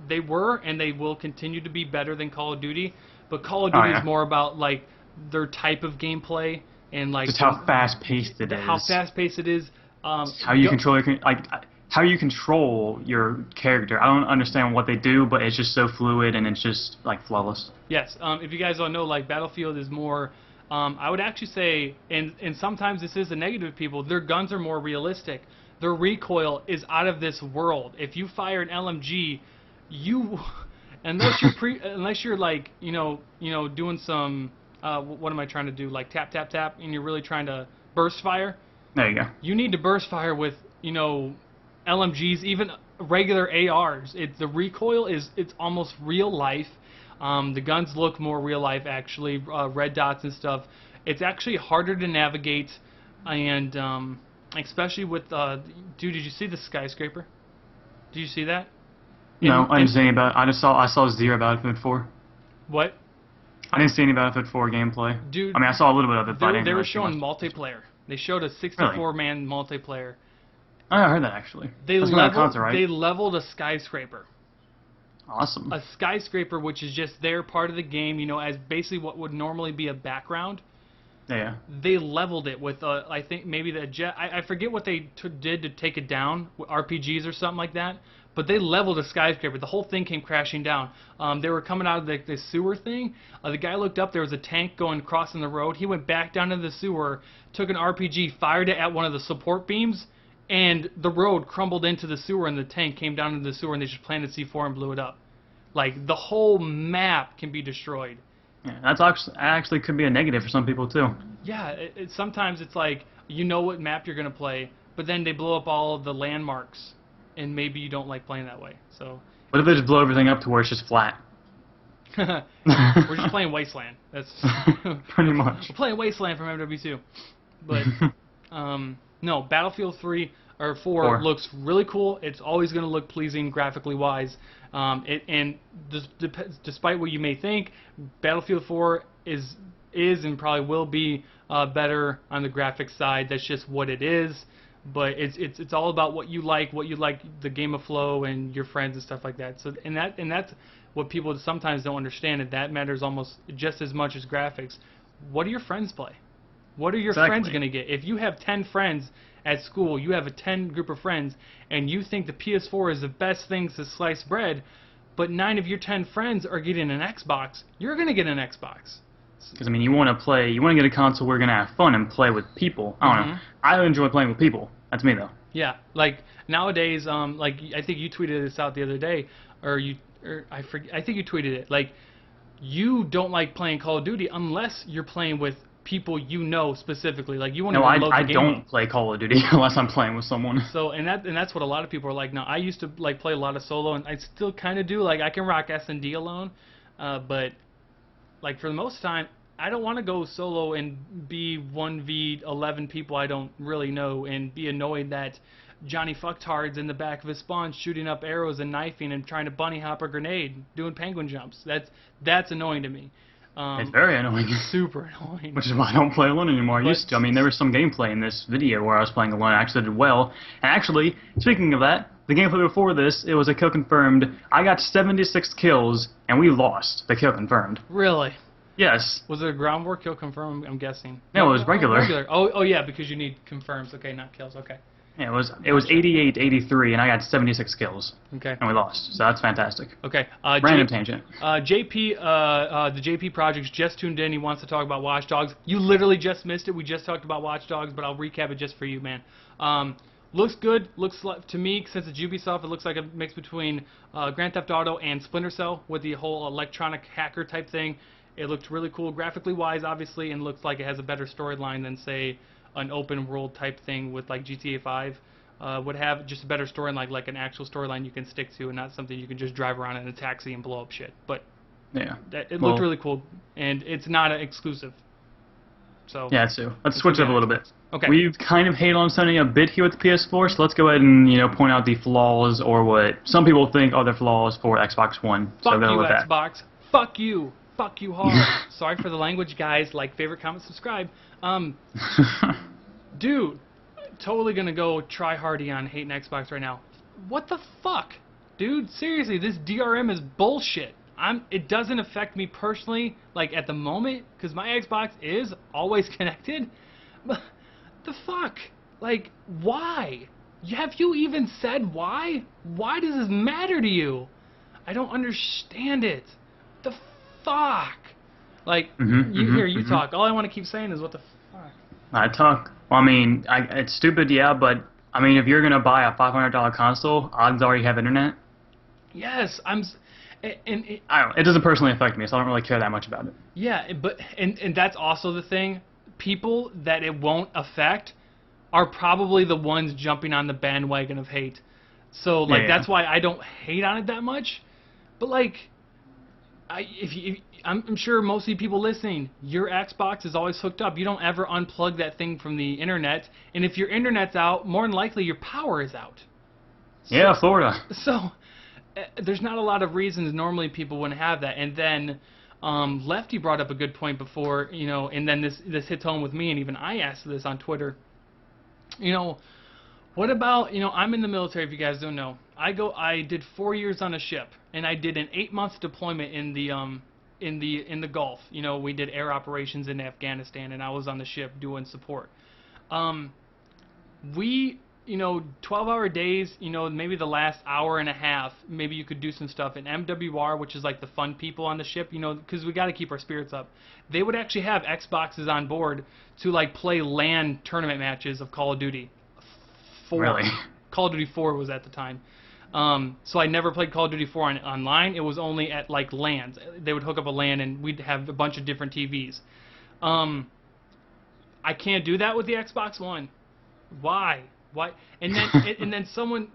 they were and they will continue to be better than Call of Duty. But Call of Duty is more about like their type of gameplay and like just how fast-paced it is. How fast-paced it is. How you control how you control your character. I don't understand what they do, but it's just so fluid and it's just like flawless. Yes. If you guys don't know, like Battlefield is more. I would actually say, and sometimes this is a negative to people. Their guns are more realistic. Their recoil is out of this world. If you fire an LMG, unless you're like doing some. What am I trying to do? Like tap, tap, tap, and you're really trying to burst fire. There you go. You need to burst fire with, LMGs, even regular ARs. The recoil it's almost real life. The guns look more real life, actually. Red dots and stuff. It's actually harder to navigate, and especially with dude, did you see the skyscraper? Did you see that? No, I didn't see any about it. I saw zero Battlefield 4. What? I didn't see any Battlefield 4 gameplay. Dude, I mean, I saw a little bit of it, but they were showing multiplayer. They showed a 64-man multiplayer. Oh, I heard that, actually. They leveled a skyscraper. Awesome. A skyscraper, which is just their part of the game, as basically what would normally be a background. Yeah. They leveled it with, I think, maybe the jet. I forget what they did to take it down, RPGs or something like that. But they leveled a skyscraper. The whole thing came crashing down. They were coming out of the sewer thing. The guy looked up. There was a tank crossing the road. He went back down into the sewer, took an RPG, fired it at one of the support beams, and the road crumbled into the sewer, and the tank came down into the sewer, and they just planted C4 and blew it up. Like, the whole map can be destroyed. Yeah, that's actually could be a negative for some people, too. Yeah, sometimes it's like, you know what map you're going to play, but then they blow up all of the landmarks. And maybe you don't like playing that way. So. What if they just blow everything up to where it's just flat? We're just playing Wasteland. That's pretty much. We're playing Wasteland from MW2. But no, Battlefield 3 or 4 looks really cool. It's always going to look pleasing graphically wise. Despite what you may think, Battlefield 4 is and probably will be better on the graphics side. That's just what it is. But it's all about what you like, the game of flow and your friends and stuff like that. So and that's what people sometimes don't understand, and that matters almost just as much as graphics. What do your friends play? What are your friends going to get? If you have 10 friends at school, you have a 10 group of friends, and you think the PS4 is the best thing to slice bread, but 9 of your 10 friends are getting an Xbox, you're going to get an Xbox. Because, I mean, you want to get a console where you're going to have fun and play with people. I don't know. I enjoy playing with people. That's me though. Yeah, like nowadays, like I think you tweeted this out the other day, I think you tweeted it. Like, you don't like playing Call of Duty unless you're playing with people you know specifically. Like, you won't No, even load I the game don't up. play Call of Duty unless I'm playing with someone. So, and that's what a lot of people are like now. I used to like play a lot of solo, and I still kind of do. Like, I can rock S&D alone, but like for the most time, I don't want to go solo and be 1v11 people I don't really know and be annoyed that Johnny Fucktards in the back of his spawn shooting up arrows and knifing and trying to bunny hop a grenade, doing penguin jumps. That's annoying to me. It's very annoying. Super annoying. Which is why I don't play alone anymore. I But- used to. I mean, there was some gameplay in this video where I was playing alone. I actually did well. And actually, speaking of that, the gameplay before this, it was a kill confirmed. I got 76 kills, and we lost the kill confirmed. Really? Yes. Was it a ground war kill confirm? I'm guessing. No, it was regular. Regular. Oh yeah, because you need confirms. Okay, not kills. Okay. Yeah, it was 88-83, and I got 76 kills, Okay. and we lost. So that's fantastic. Okay. Random tangent. JP, the JP Project's just tuned in. He wants to talk about Watch Dogs. You literally just missed it. We just talked about Watch Dogs, but I'll recap it just for you, man. Looks good. Looks like, to me, since it's Ubisoft, it looks like a mix between Grand Theft Auto and Splinter Cell with the whole electronic hacker type thing. It looked really cool, graphically wise, obviously, and looks like it has a better storyline than, say, an open world type thing with like GTA 5 would have. Just a better storyline, like an actual storyline you can stick to, and not something you can just drive around in a taxi and blow up shit. But Yeah. it looked really cool, and it's not an exclusive. So Yeah, too. Let's switch it up a little bit. Okay. We've kind of hated on Sony a bit here with the PS4, so let's go ahead and point out the flaws, or what some people think are the flaws for Xbox One. Fuck so go you, with that. Xbox. Fuck you. Fuck you hard. Sorry for the language, guys. Like, favorite, comment, subscribe. Dude, totally gonna go try hardy on hating Xbox right now. What the fuck? Dude, seriously, this DRM is bullshit. It doesn't affect me personally, like, at the moment, because my Xbox is always connected. But the fuck? Like, why? Have you even said why? Why does this matter to you? I don't understand it. The fuck? Like, you talk. All I want to keep saying is what the fuck. I talk. Well, I mean, it's stupid, yeah, but I mean, if you're gonna buy a $500 console, odds are you have internet. Yes, I don't know. It doesn't personally affect me, so I don't really care that much about it. Yeah, but and that's also the thing. People that it won't affect are probably the ones jumping on the bandwagon of hate. So like that's why I don't hate on it that much. But like, I'm sure most of the people listening, your Xbox is always hooked up. You don't ever unplug that thing from the internet. And if your internet's out, more than likely your power is out. Yeah, Florida. So there's not a lot of reasons normally people wouldn't have that. And then Lefty brought up a good point before, and then this hits home with me, and even I asked this on Twitter. What about, I'm in the military, if you guys don't know. I did 4 years on a ship, and I did an 8-month deployment in the Gulf. We did air operations in Afghanistan, and I was on the ship doing support. We 12-hour days, maybe the last hour and a half, maybe you could do some stuff in MWR, which is like the fun people on the ship, because we got to keep our spirits up. They would actually have Xboxes on board to like play LAN tournament matches of Call of Duty. Really? Call of Duty 4 was at the time. So I never played Call of Duty 4 online. It was only at like LANs. They would hook up a LAN and we'd have a bunch of different TVs. I can't do that with the Xbox One. Why? And then someone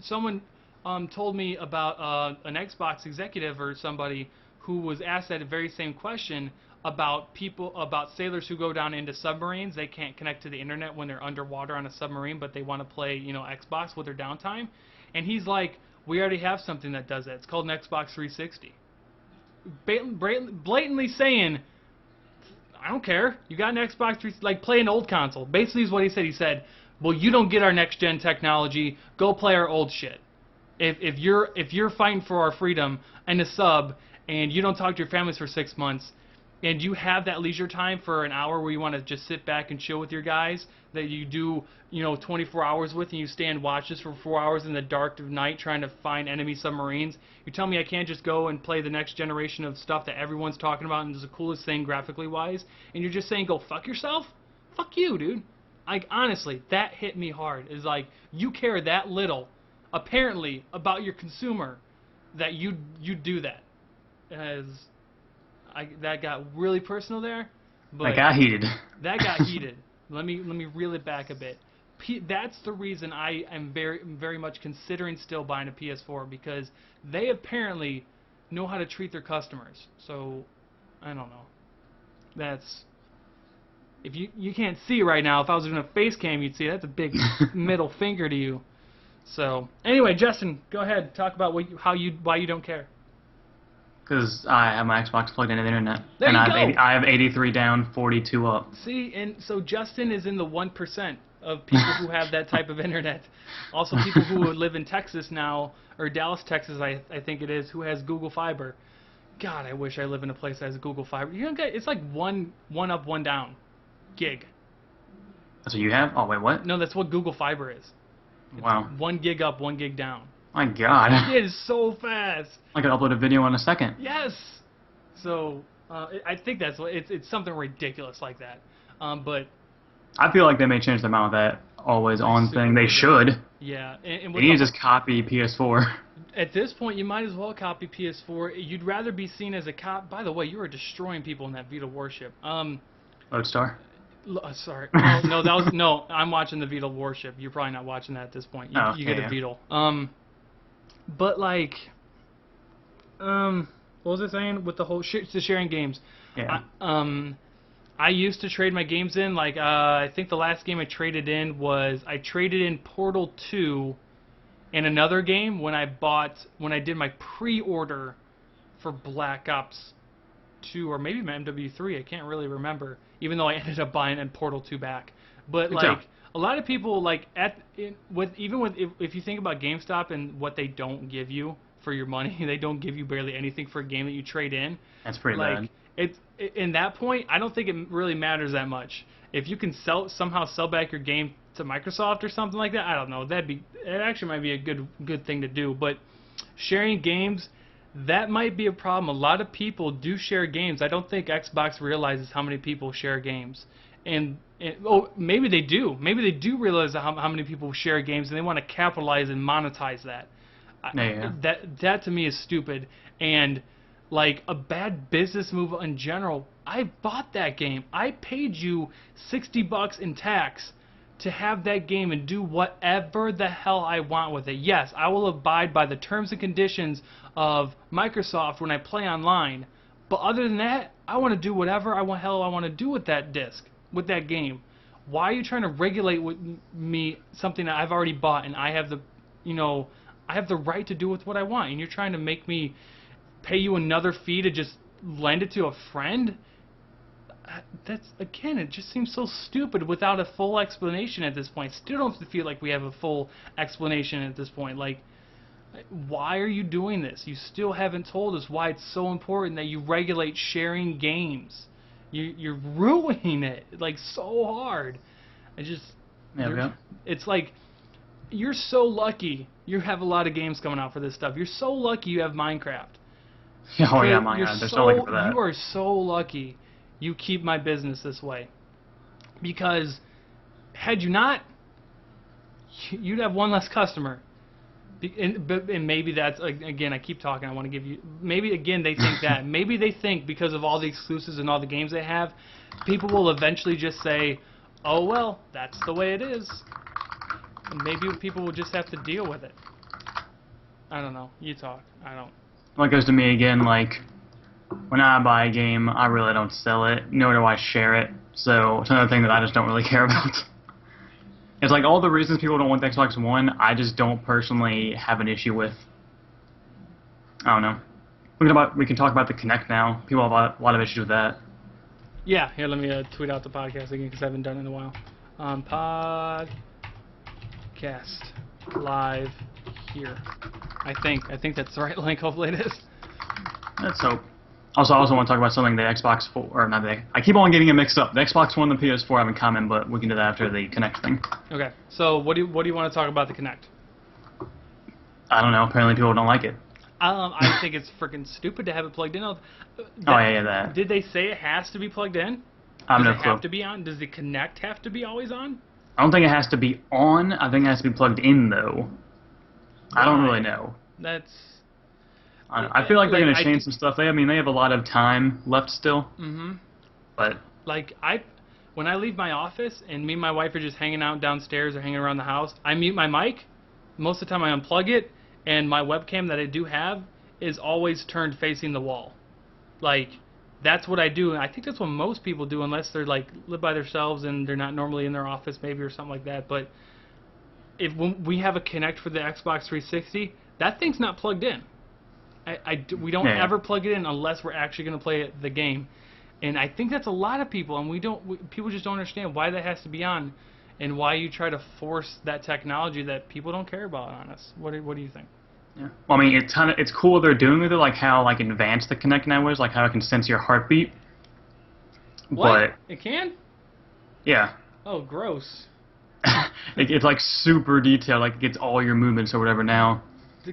told me about an Xbox executive or somebody who was asked that very same question about sailors who go down into submarines. They can't connect to the internet when they're underwater on a submarine, but they want to play Xbox with their downtime. And he's like, we already have something that does that. It's called an Xbox 360. Blatantly saying, I don't care. You got an Xbox 360, like play an old console. Basically is what he said. He said, well, you don't get our next gen technology. Go play our old shit. If you're fighting for our freedom and a sub, and you don't talk to your families for 6 months, and you have that leisure time for an hour where you want to just sit back and chill with your guys that you do 24 hours with, and you stay and watch this for 4 hours in the dark of night trying to find enemy submarines. You tell me I can't just go and play the next generation of stuff that everyone's talking about and is the coolest thing graphically wise, and you're just saying go fuck yourself? Fuck you, dude. Like, honestly, that hit me hard. Is like, you care that little, apparently, about your consumer, that you do that. That got really personal there. But I got heated. That got heated. Let me reel it back a bit. That's the reason I am very much considering still buying a PS4, because they apparently know how to treat their customers. So, I don't know. That's... If you can't see right now, if I was doing a face cam, you'd see that's a big middle finger to you. So, anyway, Justin, go ahead. Talk about why you don't care. Because I have my Xbox plugged into the internet. There and you go. I have 83 down, 42 up. See, and so Justin is in the 1% of people who have that type of internet. Also, people who live in Texas now, or Dallas, Texas, I think it is, who has Google Fiber. God, I wish I live in a place that has Google Fiber. You know, it's like one up, one down gig. That's what you have? Oh, wait, what? No, that's what Google Fiber is. It's Wow. 1 gig up, 1 gig down. My God. It is so fast. I could upload a video in a second. Yes. So I think that's what it's something ridiculous like that. But I feel like they may change their mind with that always on thing. They should. yeah, and They need to just copy PS4. at this point, you might as well copy PS4. You'd rather be seen as a cop. By the way, you are destroying people in that Vita Warship. Lodestar. Sorry. No, that was no. I'm watching the Vita Warship. You're probably not watching that at this point. You get a Vita. But like, what was I saying with the whole the sharing games? Yeah. I used to trade my games in. Like, I think the last game I traded in Portal 2 and another game when I did my pre-order for Black Ops 2 or maybe my MW3. I can't really remember. Even though I ended up buying Portal 2 back, but Good like job. a lot of people like if you think about GameStop and what they don't give you for your money, they don't give you barely anything for a game that you trade in. That's pretty Like bad. in that point, I don't think it really matters that much. If you can somehow sell back your game to Microsoft or something like that, I don't know. It actually might be a good thing to do. But sharing games, that might be a problem. A lot of people do share games. I don't think Xbox realizes how many people share games. And maybe they do. Maybe they do realize how many people share games, and they want to capitalize and monetize that. Yeah. That to me is stupid. And like a bad business move in general. I bought that game. I paid you $60 in tax to have that game and do whatever the hell I want with it. Yes, I will abide by the terms and conditions of Microsoft when I play online. But other than that, I want to do whatever I want to do with that disc, with that game. Why are you trying to regulate with me something that I've already bought and I have the right to do with what I want, and you're trying to make me pay you another fee to just lend it to a friend? That's, again, it just seems so stupid without a full explanation at this point. Still don't feel like we have a full explanation at this point. Like, why are you doing this? You still haven't told us why it's so important that you regulate sharing games. You're ruining it, like, so hard. It's like, you're so lucky you have a lot of games coming out for this stuff. You're so lucky you have Minecraft. Oh yeah, my God. There's no lucky for that. You are so lucky you keep my business this way. Because had you not, you'd have one less customer. And maybe that's, again, I keep talking, I want to give you, maybe again they think that. Maybe they think because of all the exclusives and all the games they have, people will eventually just say, oh well, that's the way it is. And maybe people will just have to deal with it. I don't know. You talk. I don't. Well, it goes to me again, like, when I buy a game, I really don't sell it, nor do I share it. So it's another thing that I just don't really care about. It's like all the reasons people don't want the Xbox One, I just don't personally have an issue with. I don't know. We can talk about the Kinect now. People have a lot of issues with that. Yeah, here, let me tweet out the podcast again because I haven't done it in a while. Podcast live here. I think that's the right link. Hopefully it is. Let's hope. Also, I also want to talk about something the Xbox 4, or not the, I keep on getting it mixed up. The Xbox One and the PS4 have in common, but we can do that after the Kinect thing. Okay, so what do you want to talk about the Kinect? I don't know. Apparently people don't like it. I think it's freaking stupid to have it plugged in. That. Did they say it has to be plugged in? I have no Does it clue. have to be on? Does the Kinect have to be always on? I don't think it has to be on. I think it has to be plugged in, though. I don't really know. That's... I feel like they're going to change some stuff. They have a lot of time left still. Mm-hmm. But like when I leave my office and me and my wife are just hanging out downstairs or hanging around the house, I mute my mic. Most of the time I unplug it, and my webcam that I do have is always turned facing the wall. Like, that's what I do, and I think that's what most people do, unless they're like live by themselves and they're not normally in their office maybe or something like that. But when we have a Kinect for the Xbox 360, that thing's not plugged in. We don't ever plug it in unless we're actually going to play the game. And I think that's a lot of people, and people just don't understand why that has to be on, and why you try to force that technology that people don't care about on us. What do you think? Yeah. Well, I mean, it's cool what they're doing with it, like how like advanced the Kinect now is, like how it can sense your heartbeat. What? It can? Yeah. Oh, gross. It's like super detailed, like it gets all your movements or whatever now.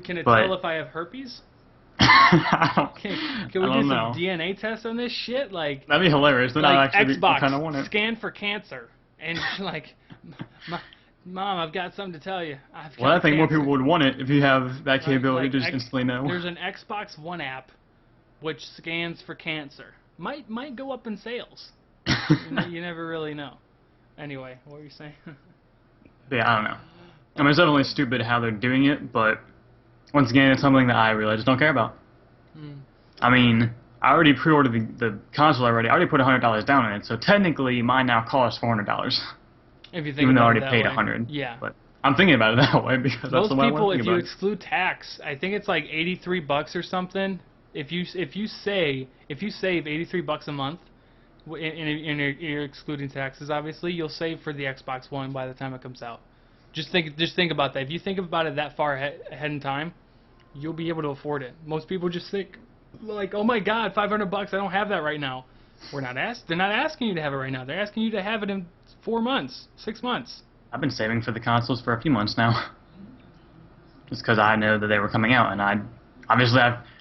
Can it tell if I have herpes? Can we do some DNA tests on this shit? Like, that'd be hilarious. Then like I actually Xbox, kind of want it. Scan for cancer, and like, Mom, I've got something to tell you. Well, I think more people would want it if you have that capability to just instantly know. There's an Xbox One app which scans for cancer. Might go up in sales. You never really know. Anyway, what were you saying? Yeah, I don't know. I mean, it's definitely stupid how they're doing it, but once again, it's something that I really just don't care about. I mean, I already pre-ordered the console already. I already put $100 down on it, so technically mine now costs $400. If you think even though I about already paid way. $100. Yeah. But I'm thinking about it that way because that's the way I want to think about it. Most people, if you exclude tax, I think it's like $83 or something. If you save $83 a month, and you're excluding taxes, obviously, you'll save for the Xbox One by the time it comes out. Just think about that. If you think about it that far ahead in time, you'll be able to afford it. Most people just think, like, oh my God, $500, I don't have that right now. They're not asking you to have it right now. They're asking you to have it in 4 months, 6 months. I've been saving for the consoles for a few months now, just because I know that they were coming out, and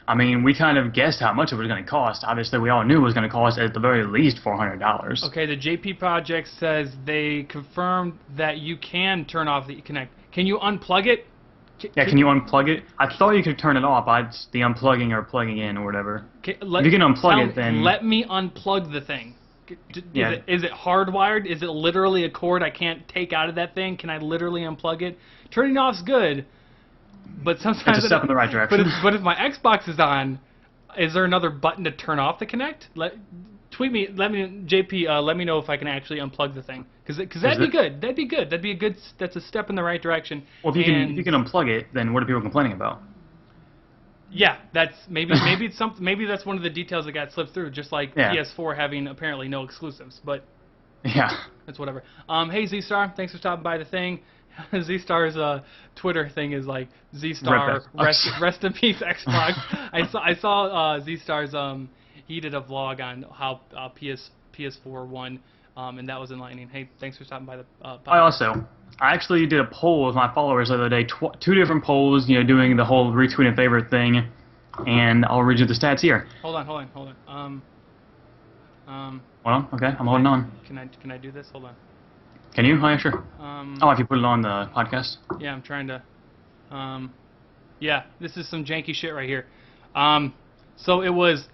I mean, we kind of guessed how much it was going to cost. Obviously, we all knew it was going to cost at the very least $400. Okay, the JP Project says they confirmed that you can turn off the Kinect. Can you unplug it? Can you unplug it? I thought you could turn it off. It's the unplugging or plugging in or whatever. If you can unplug it, then... Let me unplug the thing. Is it hardwired? Is it literally a cord I can't take out of that thing? Can I literally unplug it? Turning off's good, but sometimes... It's a step in the right direction. But if my Xbox is on, is there another button to turn off the Kinect? Tweet me, JP, let me know if I can actually unplug the thing, because that'd be good. That'd be good. That's a step in the right direction. Well, if you can unplug it, then what are people complaining about? Yeah, that's maybe it's something. Maybe that's one of the details that got slipped through. Just like PS4 having apparently no exclusives, but yeah, that's whatever. Hey Z-Star, thanks for stopping by the thing. Z-Star's Twitter thing is like Z-Star rest in peace Xbox. I saw Z-Star's he did a vlog on how PS4 won, and that was enlightening. Hey, thanks for stopping by the podcast. I actually did a poll with my followers the other day, 2 different polls, doing the whole retweet and favorite thing, and I'll read you the stats here. Hold on. Hold on, okay, I'm holding on. Can I do this? Hold on. Can you? Oh, yeah, sure. If you put it on the podcast? Yeah, I'm trying to. Yeah, this is some janky shit right here. So it was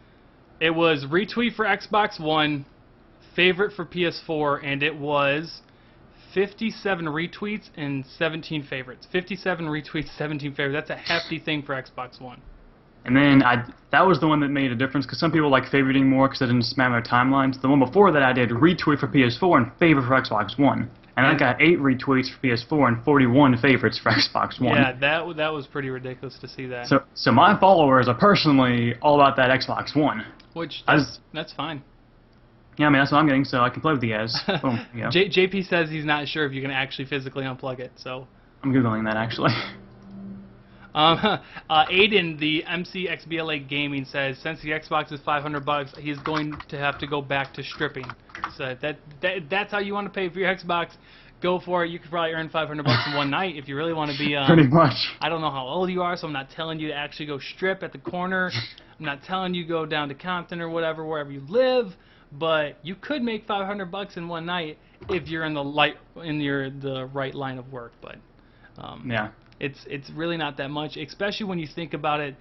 retweet for Xbox One, favorite for PS4, and it was 57 retweets and 17 favorites. 57 retweets, 17 favorites. That's a hefty thing for Xbox One. And then that was the one that made a difference, because some people like favoriting more because they didn't spam their timelines. The one before that I did retweet for PS4 and favorite for Xbox One. And I got 8 retweets for PS4 and 41 favorites for Xbox One. Yeah, that was pretty ridiculous to see that. So my followers are personally all about that Xbox One. Which, that's fine. Yeah, I mean, that's what I'm getting, so I can play with the guys. Boom, yeah. JP says he's not sure if you can actually physically unplug it, so... I'm Googling that, actually. Aiden, the MCXBLA Gaming, says since the Xbox is $500, he's going to have to go back to stripping. So that's how you want to pay for your Xbox. Go for it. You could probably earn $500 in one night if you really want to be. Pretty much. I don't know how old you are, so I'm not telling you to actually go strip at the corner. I'm not telling you go down to Compton or wherever you live. But you could make $500 in one night if you're in the the right line of work, but Yeah. it's really not that much, especially when you think about it.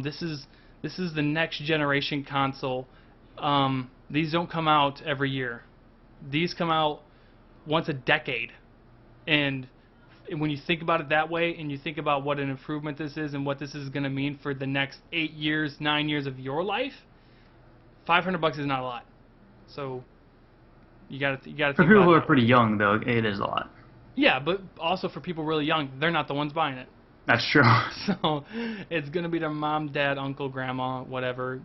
This is the next generation console. These don't come out every year. These come out once a decade, and when you think about it that way, and you think about what an improvement this is and what this is going to mean for the next 8 years, 9 years of your life, $500 is not a lot. So you got to think For about people it who are that way. pretty young, though, it is a lot. Yeah, but also for people really young, they're not the ones buying it. That's true. So it's going to be their mom, dad, uncle, grandma, whatever.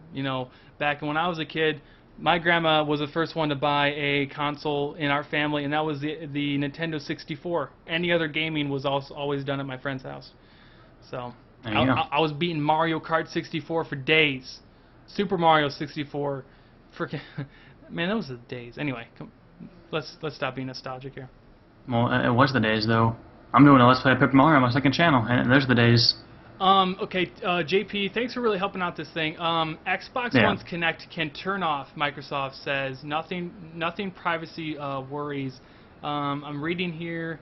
Back when I was a kid, my grandma was the first one to buy a console in our family, and that was the Nintendo 64. Any other gaming was also always done at my friend's house. So There you go. I was beating Mario Kart 64 for days. Super Mario 64. Freaking man, those are the days. Anyway, let's stop being nostalgic here. Well, it was the days, though. I'm doing a Let's Play of Paper Mario on my second channel, and there's the days. Okay, JP, thanks for really helping out this thing. Xbox Yeah. One's Kinect can turn off, Microsoft says. Nothing privacy worries. I'm reading here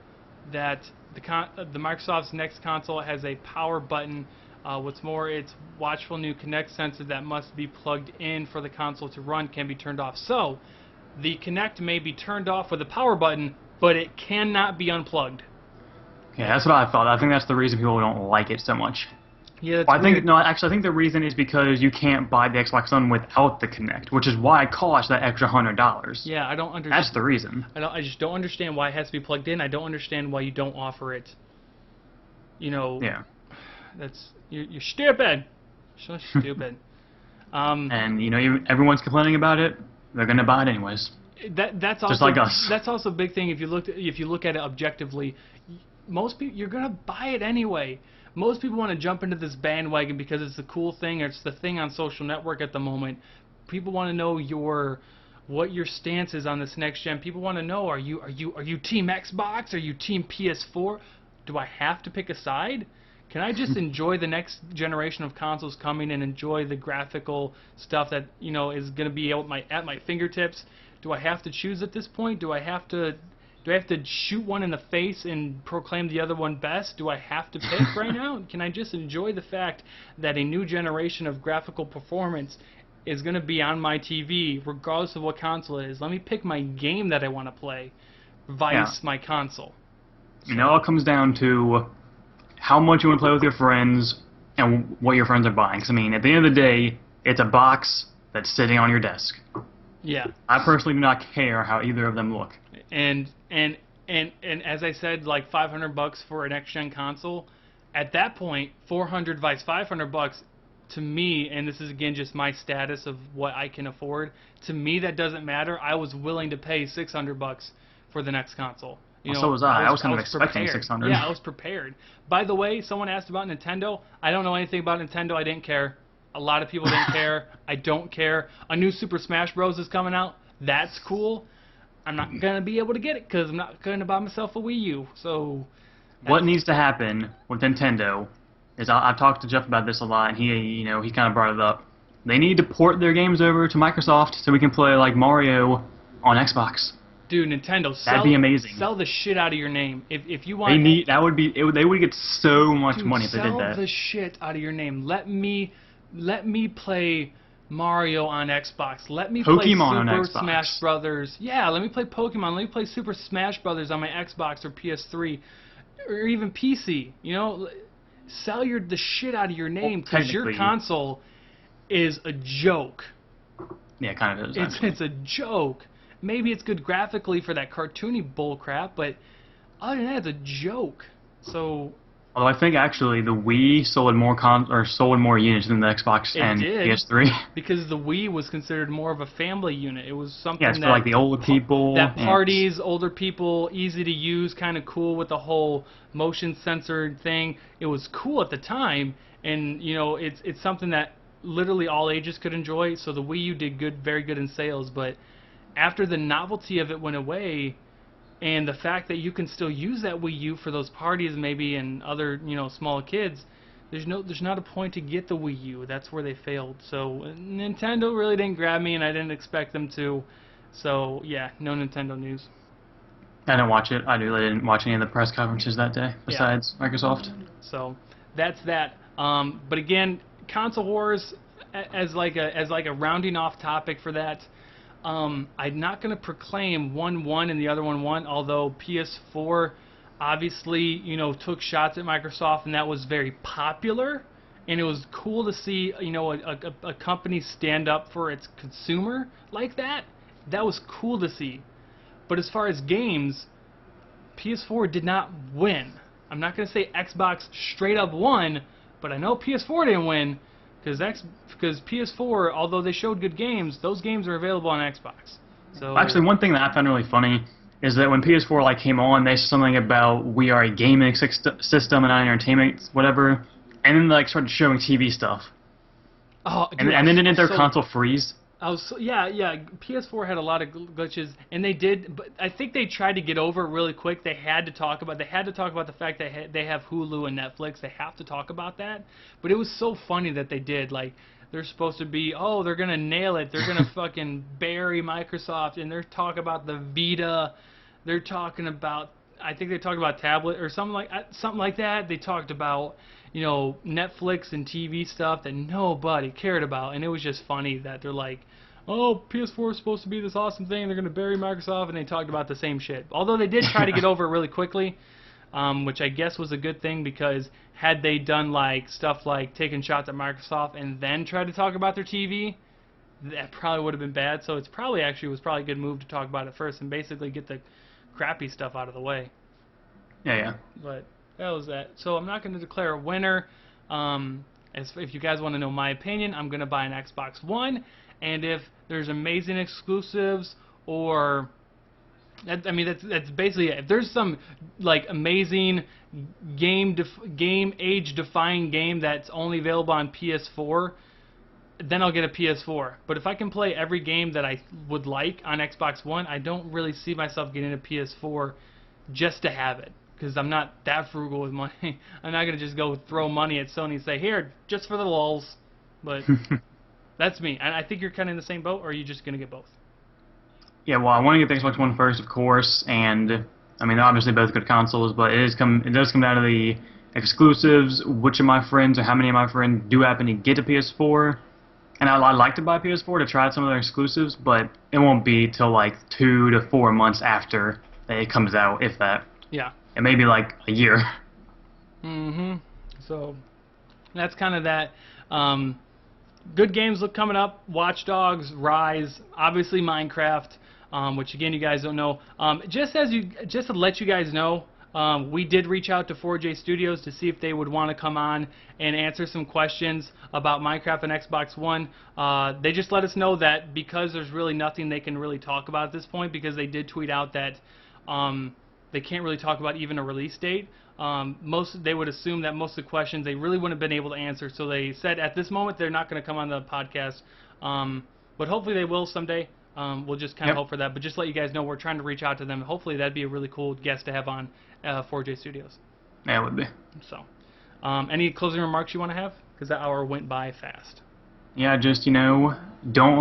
that the Microsoft's next console has a power button. What's more, its watchful new Kinect sensor that must be plugged in for the console to run can be turned off. So, the Kinect may be turned off with a power button, but it cannot be unplugged. Yeah, that's what I thought. I think that's the reason people don't like it so much. Yeah, that's Well, I think weird. no, actually, I think the reason is because you can't buy the Xbox One without the Kinect, which is why it costs that extra $100. Yeah, I don't understand. That's the reason. I just don't understand why it has to be plugged in. I don't understand why you don't offer it. Yeah. You're stupid. So stupid. And everyone's complaining about it. They're gonna buy it anyways. That's also Just like us. That's also a big thing. If you look at it objectively, most people, you're gonna buy it anyway. Most people want to jump into this bandwagon because it's the cool thing. It's the thing on social network at the moment. People want to know what your stance is on this next gen. People want to know, are you team Xbox? Are you team PS4? Do I have to pick a side? Can I just enjoy the next generation of consoles coming and enjoy the graphical stuff that is going to be at my fingertips? Do I have to choose at this point? Do I have to shoot one in the face and proclaim the other one best? Do I have to pick right now? Can I just enjoy the fact that a new generation of graphical performance is going to be on my TV, regardless of what console it is? Let me pick my game that I want to play, vice my console. It all comes down to how much you want to play with your friends and what your friends are buying. 'Cause, I mean, at the end of the day, it's a box that's sitting on your desk. Yeah. I personally do not care how either of them look. And as I said, like $500 for an next-gen console. At that point, 400 vice $500 to me, and this is again just my status of what I can afford. To me, that doesn't matter. I was willing to pay $600 for the next console. So was I. I was kind of expecting prepared. 600. Yeah, I was prepared. By the way, someone asked about Nintendo. I don't know anything about Nintendo. I didn't care. A lot of people didn't care. I don't care. A new Super Smash Bros. Is coming out. That's cool. I'm not going to be able to get it because I'm not going to buy myself a Wii U. So What needs to happen with Nintendo is I've talked to Jeff about this a lot, and he kind of brought it up. They need to port their games over to Microsoft so we can play like Mario on Xbox. Dude, Nintendo, That'd be amazing. Sell the shit out of your name. If you want, They would get so much money if they did that. Sell the shit out of your name. Let me play Mario on Xbox. Let me Pokemon play Super on Xbox. Smash Brothers. Yeah, let me play Pokemon. Let me play Super Smash Brothers on my Xbox or PS3 or even PC. Sell the shit out of your name because your technically- console is a joke. Yeah, it kind of is. It's a joke. Maybe it's good graphically for that cartoony bullcrap, but other than that, it's a joke. So Although I think actually the Wii sold more units than the Xbox It and did. PS3. because the Wii was considered more of a family unit. It was something Yeah, it's that for like the older people. that and parties, older people, easy to use, kind of cool with the whole motion censored thing. It was cool at the time, and it's something that literally all ages could enjoy. So the Wii U did very good in sales, but after the novelty of it went away, and the fact that you can still use that Wii U for those parties maybe and other small kids, there's not a point to get the Wii U. That's where they failed. So Nintendo really didn't grab me, and I didn't expect them to. So yeah, no Nintendo news. I didn't watch it. I really didn't watch any of the press conferences that day, besides Microsoft. So that's that. But again, console wars as like a rounding off topic for that. I'm not going to proclaim one won and the other one won, although PS4 obviously, took shots at Microsoft, and that was very popular, and it was cool to see, a company stand up for its consumer like that. That was cool to see. But as far as games, PS4 did not win. I'm not going to say Xbox straight up won, but I know PS4 didn't win, because PS4, although they showed good games, those games are available on Xbox. So actually, one thing that I found really funny is that when PS4 came on, they said something about we are a gaming system and not entertainment, whatever, and then started showing TV stuff. Oh, dude, and then didn't their console freeze? Yeah. PS4 had a lot of glitches, and they did. But I think they tried to get over it really quick. They had to talk about the fact that they have Hulu and Netflix. They have to talk about that. But it was so funny that they did. They're supposed to be, they're gonna nail it. They're gonna fucking bury Microsoft, and they're talking about the Vita. They're talking about, I think they talked about tablet or something like that. They talked about, Netflix and TV stuff that nobody cared about, and it was just funny that they're like, PS4 is supposed to be this awesome thing. They're gonna bury Microsoft, and they talked about the same shit. Although they did try to get over it really quickly. Which I guess was a good thing, because had they done stuff like taking shots at Microsoft and then tried to talk about their TV, that probably would have been bad. So it's probably a good move to talk about it first and basically get the crappy stuff out of the way. Yeah. But that was that. So I'm not going to declare a winner. If you guys want to know my opinion, I'm going to buy an Xbox One, and if there's amazing exclusives or that's basically it. If there's some amazing game age defying game that's only available on PS4, then I'll get a PS4. But if I can play every game that I would like on Xbox One, I don't really see myself getting a PS4 just to have it, because I'm not that frugal with money. I'm not gonna just go throw money at Sony and say, here, just for the lulz. But that's me. And I think you're kind of in the same boat, or are you just gonna get both? Yeah, well, I want to get the Xbox One first, of course, and they're obviously both good consoles, but it does come down to the exclusives, which of my friends or how many of my friends do happen to get a PS4, and I'd like to buy a PS4 to try some of their exclusives, but it won't be till 2 to 4 months after it comes out, if that. Yeah. It may be a year. So that's kind of that. Good games look coming up. Watch Dogs, Rise, obviously Minecraft. Which again you guys don't know. Just to let you guys know, we did reach out to 4J Studios to see if they would want to come on and answer some questions about Minecraft and Xbox One. They just let us know that because there's really nothing they can really talk about at this point, because they did tweet out that they can't really talk about even a release date. They would assume that most of the questions they really wouldn't have been able to answer, so they said at this moment they're not going to come on the podcast, but hopefully they will someday. We'll just kind of hope for that, but just let you guys know we're trying to reach out to them. Hopefully that'd be a really cool guest to have on 4J Studios. Yeah, it would be. So, any closing remarks you want to have? Because that hour went by fast. Yeah, just, don't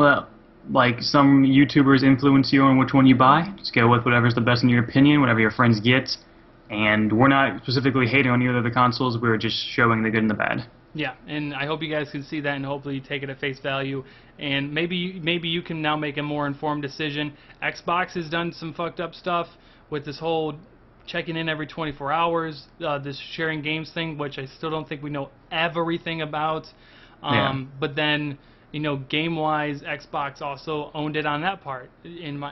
let some YouTubers influence you on which one you buy. Just go with whatever's the best in your opinion, whatever your friends get. And we're not specifically hating on either of the consoles. We're just showing the good and the bad. Yeah, and I hope you guys can see that, and hopefully you take it at face value, and maybe you can now make a more informed decision. Xbox has done some fucked up stuff with this whole checking in every 24 hours, this sharing games thing, which I still don't think we know everything about. But then, game-wise, Xbox also owned it on that part, in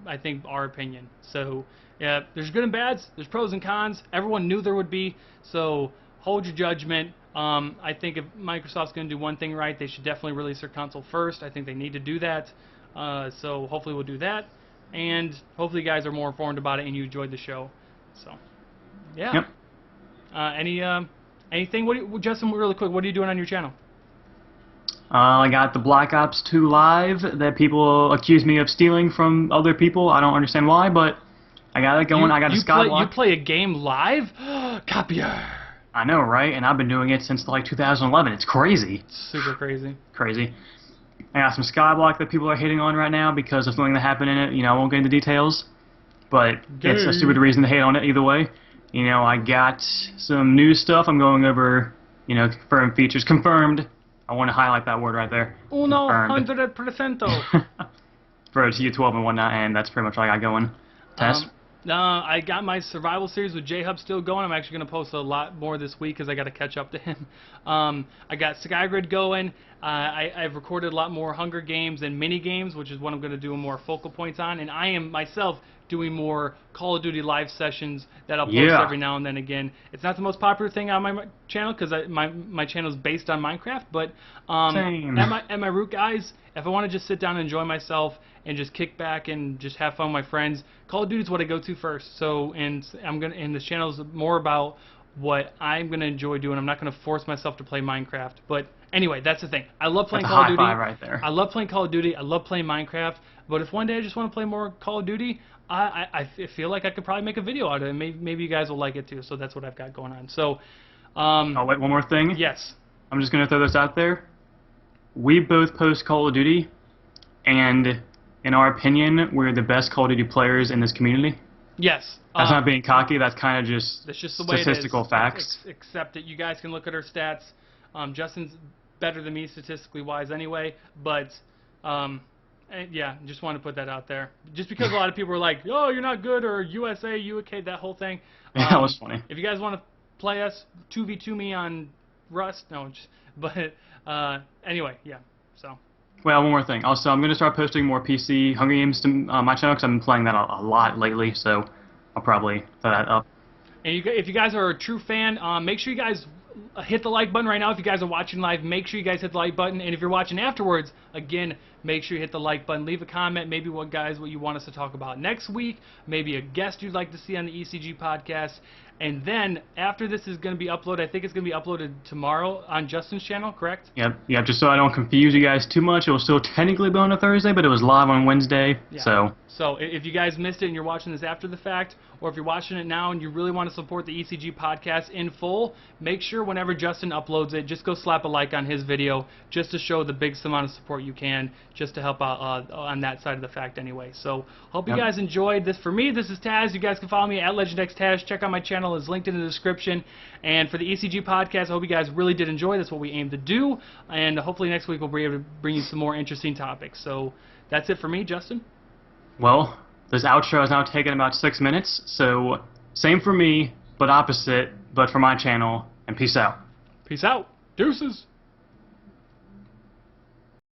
I think our opinion. So yeah, there's good and bads, there's pros and cons. Everyone knew there would be, so hold your judgment. I think if Microsoft's going to do one thing right, they should definitely release their console first. I think they need to do that. So hopefully we'll do that. And hopefully you guys are more informed about it and you enjoyed the show. So, yeah. Yep. Anything? Justin, really quick, what are you doing on your channel? I got the Black Ops 2 Live that people accuse me of stealing from other people. I don't understand why, but I got it going. I got a Skyblock. You play a game live? Copier. I know, right? And I've been doing it since 2011. It's crazy. Super crazy. Crazy. I got some Skyblock that people are hating on right now because of something that happened in it. I won't get into details. but it's a stupid reason to hate on it either way. You know, I got some new stuff. I'm going over, you know, confirmed features. Confirmed. I want to highlight that word right there. Uno Confirmed. 100%. For TU12 and whatnot, and that's pretty much all I got going. Tess? I got my survival series with J-Hub still going. I'm actually going to post a lot more this week because I got to catch up to him. I got Skygrid going. I've recorded a lot more Hunger Games and mini games, which is what I'm going to do more focal points on. And I am myself doing more Call of Duty live sessions that I'll post every now and then again. It's not the most popular thing on my channel because my channel is based on Minecraft, but at my root, guys, if I want to just sit down and enjoy myself and just kick back and just have fun with my friends, Call of Duty is what I go to first. So, and this channel is more about what I'm gonna enjoy doing. I'm not gonna force myself to play Minecraft. But anyway, that's the thing. I love playing Call of Duty. Right there. I love playing Call of Duty. I love playing Minecraft. But if one day I just want to play more Call of Duty, I feel like I could probably make a video out of it. Maybe you guys will like it too. So that's what I've got going on. So, oh wait, one more thing. Yes. I'm just gonna throw this out there. We both post Call of Duty, and in our opinion, we're the best Call of Duty players in this community. Yes. That's not being cocky. That's kind of just that's just the way statistical it is. facts. Except that you guys can look at our stats. Justin's better than me statistically wise anyway, but yeah, just want to put that out there. Just because a lot of people are like, "Oh, you're not good," or USA, UK, that whole thing. That was funny. If you guys want to play us 2v2 me on Rust, no, but anyway, yeah. So. Well, one more thing. Also, I'm going to start posting more PC Hunger Games to my channel because I've been playing that a lot lately, so I'll probably throw that up. And if you guys are a true fan, make sure you guys hit the like button right now. If you guys are watching live, make sure you guys hit the like button. And if you're watching afterwards, again, make sure you hit the like button. Leave a comment, maybe what you want us to talk about next week, maybe a guest you'd like to see on the ECG podcast. And then, after this is going to be uploaded, I think it's going to be uploaded tomorrow on Justin's channel, correct? Yep, just so I don't confuse you guys too much, it will still technically be on a Thursday, but it was live on Wednesday, so if you guys missed it and you're watching this after the fact, or if you're watching it now and you really want to support the ECG podcast in full, make sure whenever Justin uploads it, just go slap a like on his video, just to show the biggest amount of support you can, just to help out on that side of the fact anyway. So, hope you guys enjoyed this. For me, this is Taz. You guys can follow me at LegendXTaz. Check out my channel. Is linked in the description. And for the ECG podcast, I hope you guys really did enjoy. That's what we aim to do. And hopefully next week we'll be able to bring you some more interesting topics. So that's it for me, Justin. Well, this outro has now taken about 6 minutes. So same for me, but opposite, but for my channel. And peace out. Peace out. Deuces.